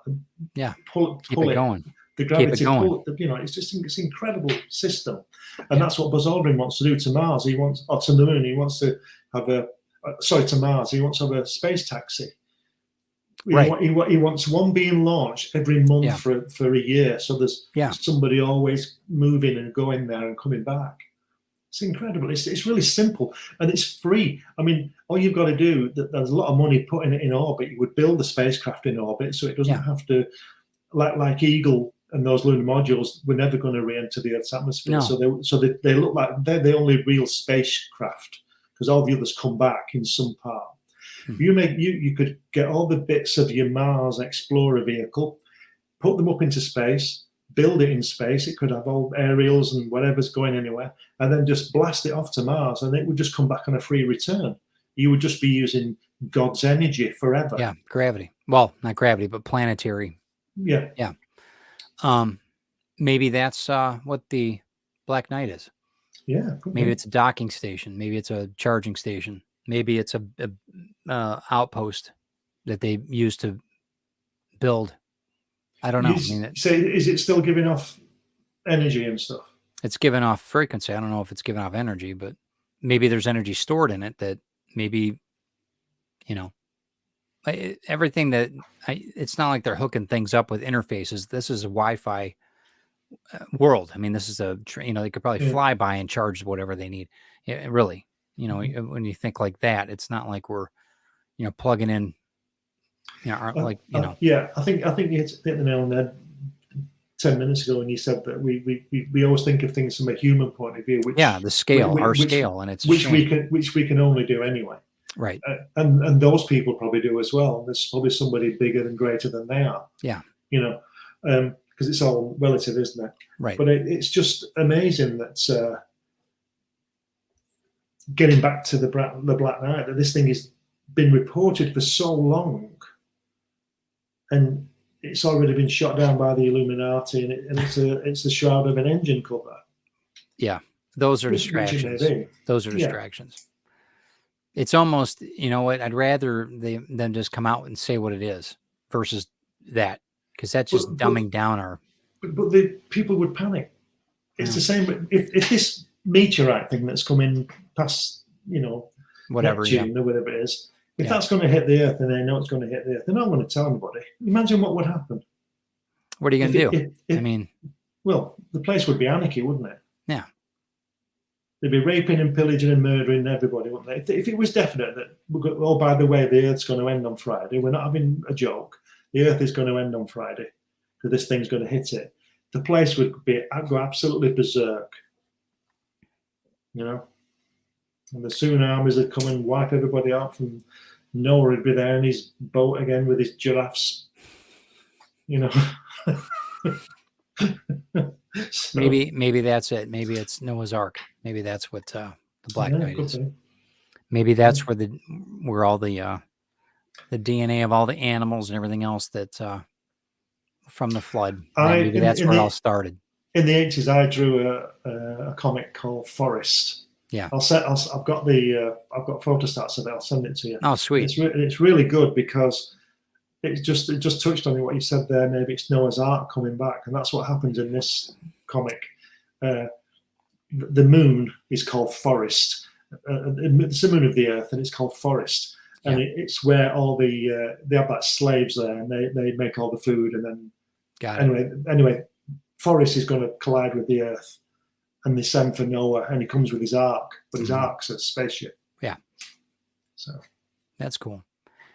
Yeah. pull Keep it it. going. The gravity going. pull, it's an incredible system, and that's what Buzz Aldrin wants to do to Mars. He wants, or to the moon. He wants to have to Mars. He wants to have a space taxi. Right. He wants one being launched every month Yeah. for a year, so there's Yeah. somebody always moving and going there and coming back. It's incredible. It's really simple, and it's free. I mean, all you've got to do, there's a lot of money putting it in orbit. You would build the spacecraft in orbit, so it doesn't Yeah. have to, like Eagle and those lunar modules were never going to re-enter the Earth's atmosphere. No. So they look like they're the only real spacecraft, because all the others come back in some part. You could get all the bits of your Mars Explorer vehicle, put them up into space, build it in space. It could have all aerials and whatever's going anywhere, and then just blast it off to Mars, and it would just come back on a free return. You would just be using God's energy forever. Yeah. Gravity. Well, not gravity, but planetary. Yeah. Yeah. Maybe that's what the Black Knight is. Yeah. Maybe it's a docking station. Maybe it's a charging station. Maybe it's a outpost that they use to build. I don't know. I mean, Is it still giving off energy and stuff? it's giving off frequency. I don't know if it's giving off energy, but maybe there's energy stored in it that maybe, everything that it's not like they're hooking things up with interfaces. This is a Wi-Fi world. I mean, this is they could probably fly by and charge whatever they need. Yeah, really, when you think like that, it's not like we're, plugging in, Yeah, I think you hit the nail on the head 10 minutes ago when you said that we always think of things from a human point of view. The scale, our scale, and it's which we can only do anyway. Right. And those people probably do as well. There's probably somebody bigger and greater than they are. Yeah. Because it's all relative, isn't it? Right. But it's just amazing that getting back to the Black Knight, that this thing has been reported for so long, and it's already been shot down by the Illuminati, and it's the shroud of an engine cover. Yeah, those are distractions. Those are distractions. It's almost, I'd rather them just come out and say what it is versus that, because that's just dumbing down our. But the people would panic. It's the same if this meteorite thing that's coming past, whatever, Neptune or whatever it is. If that's going to hit the Earth and they know it's going to hit the Earth, they're not going to tell anybody. Imagine what would happen. What are you going to do? Well, the place would be anarchy, wouldn't it? Yeah. They'd be raping and pillaging and murdering everybody, wouldn't they? If it was definite that, by the way, the Earth's going to end on Friday, we're not having a joke. The Earth is going to end on Friday because this thing's going to hit it. The place would go absolutely berserk, And the tsunamis would come and wipe everybody out from Noah would be there in his boat again with his giraffes, So, maybe that's it. Maybe it's Noah's Ark. Maybe that's what the Black Knight is. Maybe that's where all the DNA of all the animals and everything else that from the flood. Maybe that's where it all started. In the 80s, I drew a comic called Forest. Yeah. I've got photostats of it. I'll send it to you. Oh, sweet. It's really good because it just touched on what you said there. Maybe it's Noah's Ark coming back, and that's what happens in this comic. The moon is called Forest. It's the moon of the Earth, and it's called Forest. And it's where all they have like slaves there, and they make all the food, and then anyway, Forest is going to collide with the Earth, and they send for Noah, and he comes with his ark, but his ark's a spaceship. Yeah. So that's cool.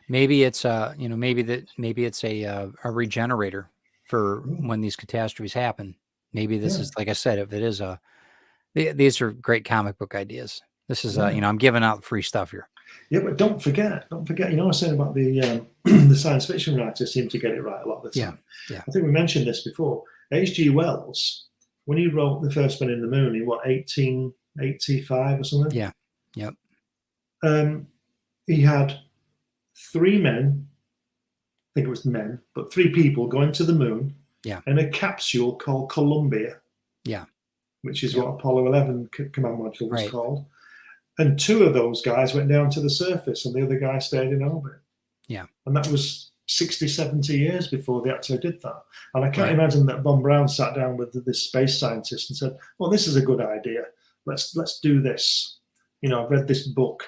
Maybe it's maybe it's a regenerator for when these catastrophes happen. Maybe this is, like I said, if it is these are great comic book ideas. This is I'm giving out free stuff here. Yeah, but don't forget. I was saying about the the science fiction writers seem to get it right a lot of the time. Yeah. I think we mentioned this before. H.G. Wells, when he wrote The First Man in the Moon in 1885 or something. Yeah. Yep. He had 3 men, I think it was men, but 3 people going to the moon. Yeah. In a capsule called Columbia. Yeah. Which is what Apollo 11 command module was called. And 2 of those guys went down to the surface, and the other guy stayed in orbit. Yeah. And that was 60, 70 years before they actually did that. And I can't imagine that Von Braun sat down with this space scientist and said, well, this is a good idea. Let's do this. I've read this book.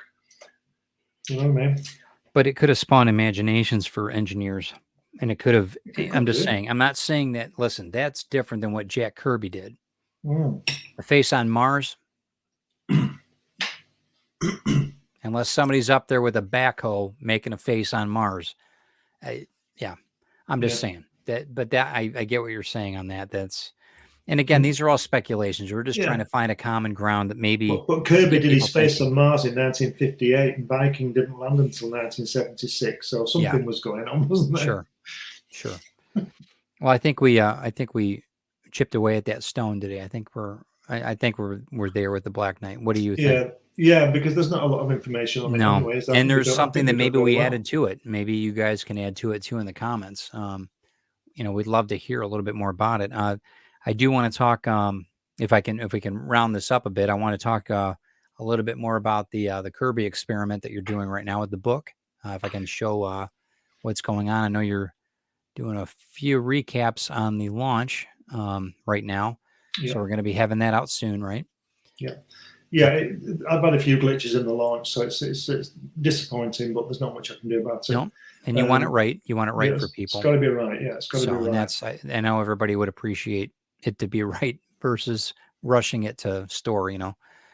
You know what I mean? But it could have spawned imaginations for engineers. And it could have, I'm just saying, I'm not saying that, listen, that's different than what Jack Kirby did. The face on Mars. Unless somebody's up there with a backhoe making a face on Mars. I'm just saying that, but I get what you're saying on that. And again, these are all speculations. We're just trying to find a common ground that maybe. But Kirby did his face on Mars in 1958, and Viking didn't land until 1976. So something was going on, wasn't there? Sure. Well, I think we chipped away at that stone today. I think we're there with the Black Knight. What do you think? Yeah, because there's not a lot of information on it anyways. And there's something that maybe we added to it. Maybe you guys can add to it too in the comments. We'd love to hear a little bit more about it. I do want to talk, if we can round this up a bit, I want to talk a little bit more about the Kirby experiment that you're doing right now with the book. If I can show what's going on. I know you're doing a few recaps on the launch right now. Yeah. So we're going to be having that out soon, right? Yeah, I've had a few glitches in the launch, so it's disappointing, but there's not much I can do about it. No, and you want it right. You want it right for people. It's got to be right. Yeah, it's got to be right. And I know everybody would appreciate it to be right versus rushing it to store.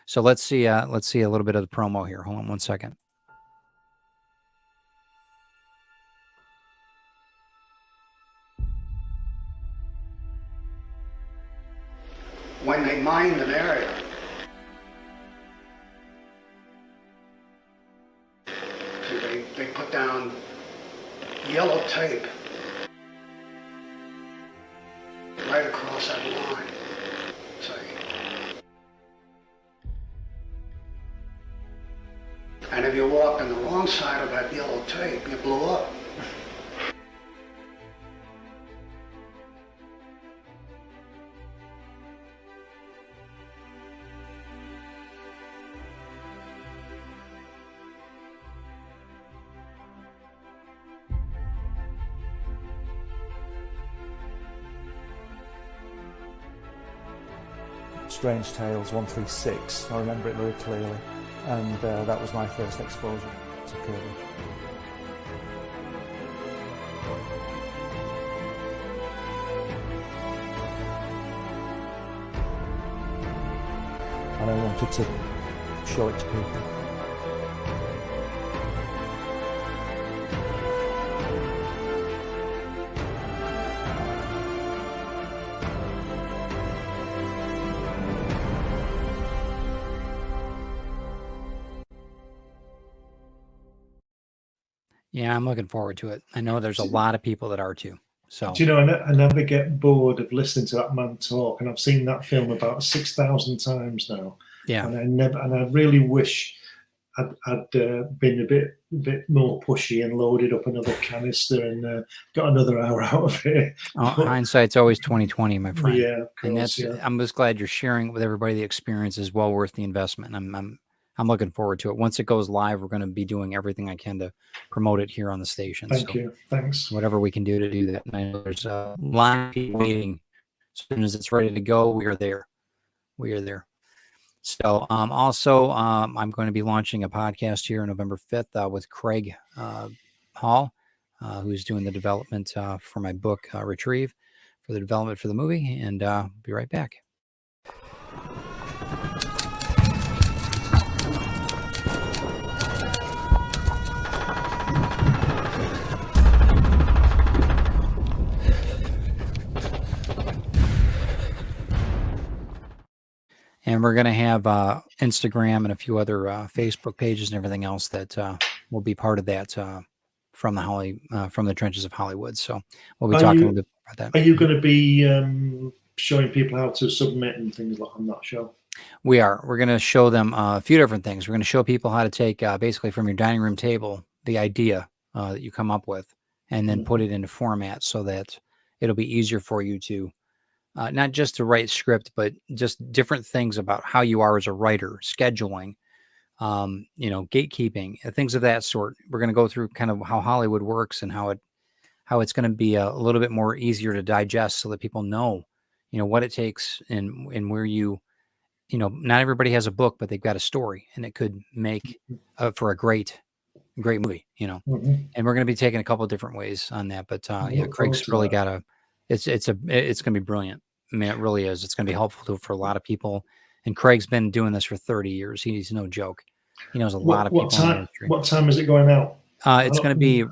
So let's see a little bit of the promo here. Hold on one second. When they mined an area, they put down yellow tape right across that line, see? And if you walked on the wrong side of that yellow tape, you blew up. Strange Tales 136. I remember it very clearly, and that was my first exposure to Kirby. And I wanted to show it to people. Yeah, I'm looking forward to it. I know there's a lot of people that are too. So, do you know, I never get bored of listening to that man talk, and I've seen that film about 6,000 times now. Yeah, and I really wish I'd been a bit more pushy and loaded up another canister and got another hour out of it. But, Hindsight's always 20/20, my friend. yeah, of And course, that's yeah. I'm just glad you're sharing it with everybody. The experience is well worth the investment. I'm looking forward to it. Once it goes live, we're going to be doing everything I can to promote it here on the station. Thank you. Thanks. Whatever we can do to do that. And I know there's a line of people waiting. As soon as it's ready to go, we are there. We are there. So also, I'm going to be launching a podcast here November 5th with Craig Hall, who's doing the development for my book, Retrieve, for the development for the movie. And be right back. And we're going to have Instagram and a few other Facebook pages and everything else that will be part of that from the trenches of Hollywood. So we'll be talking a little bit about that. Are you going to be showing people how to submit and things like on that show? We are. We're going to show them a few different things. We're going to show people how to take basically from your dining room table the idea that you come up with and then put it into format so that it'll be easier for you to not just to write script, but just different things about how you are as a writer, scheduling, gatekeeping, things of that sort. We're going to go through kind of how Hollywood works and how it's going to be a little bit more easier to digest so that people know, what it takes and where not everybody has a book, but they've got a story and it could make for a great movie, and we're going to be taking a couple of different ways on that. But Craig's really got it's going to be brilliant. I mean, it really is. It's going to be helpful for a lot of people. And Craig's been doing this for 30 years. He's no joke. He knows a lot of people in the industry. What time is it going out? It's going to be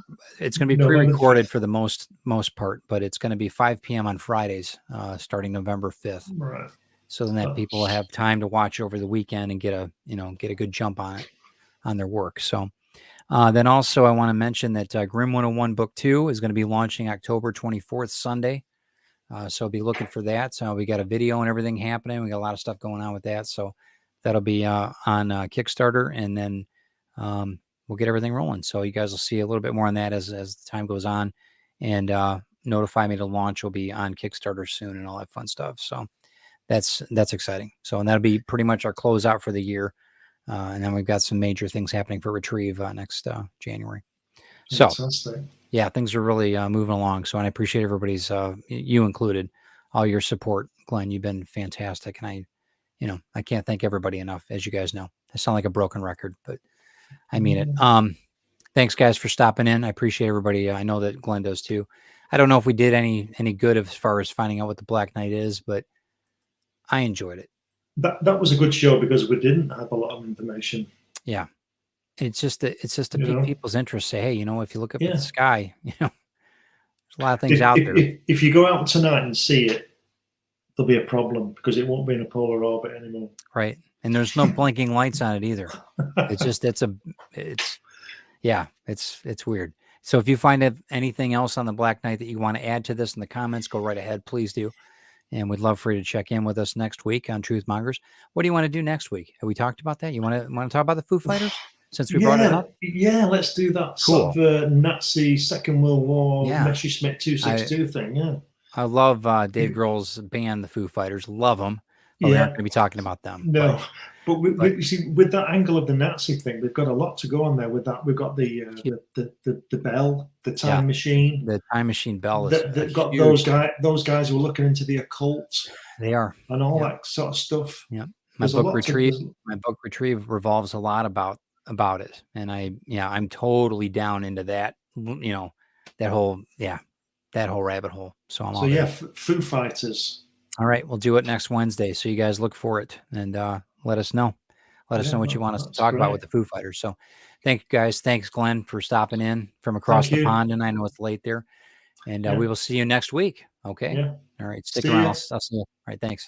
pre-recorded for the most part, but it's going to be 5 p.m. on Fridays, starting November 5th. Right. So then that people will have time to watch over the weekend and get a good jump on it, on their work. So then also I want to mention that Grim 101 Book 2 is going to be launching October 24th, Sunday. So be looking for that. So we got a video and everything happening. We got a lot of stuff going on with that. So that'll be on Kickstarter, and then we'll get everything rolling. So you guys will see a little bit more on that as the time goes on, and notify me to launch will be on Kickstarter soon and all that fun stuff. So that's exciting. So, and that'll be pretty much our closeout for the year. And then we've got some major things happening for Retrieve next January. So yeah, things are really moving along. So, and I appreciate everybody's, you included, all your support, Glenn. You've been fantastic. And I can't thank everybody enough, as you guys know. I sound like a broken record, but I mean it. Thanks guys for stopping in. I appreciate everybody. I know that Glenn does too. I don't know if we did any good as far as finding out what the Black Knight is, but I enjoyed it. That was a good show because we didn't have a lot of information. Yeah. It's just to pique people's interest. Say, hey, if you look up at the sky, there's a lot of things out there. If you go out tonight and see it, there'll be a problem because it won't be in a polar orbit anymore. Right. And there's no blinking lights on it either. It's weird. So if you find anything else on the Black Knight that you want to add to this in the comments, go right ahead. Please do. And we'd love for you to check in with us next week on Truth Mongers. What do you want to do next week? Have we talked about that? You want to talk about the Foo Fighters since we brought it up? Yeah, let's do that. Cool. Sort of Nazi Second World War, Messerschmitt 262 thing. Yeah. I love Dave Grohl's band, the Foo Fighters. Love them. But we aren't going to be talking about them. No. But you see, with that angle of the Nazi thing, we've got a lot to go on there. With that, we've got the bell, the time machine. The time machine bell is got huge. those guys who are looking into the occult. They are, and all that sort of stuff. Yeah, my book Retrieve revolves a lot about it, and I'm totally down into that. That whole rabbit hole. So I'm Foo Fighters. All right, we'll do it next Wednesday. So you guys look for it and let us know. Let us know what you want us to talk about with the Foo Fighters. So thank you guys. Thanks, Glenn, for stopping in from across the pond. And I know it's late there. And we will see you next week. Okay. Yeah. All right. Stick around. I'll see you. All right. Thanks.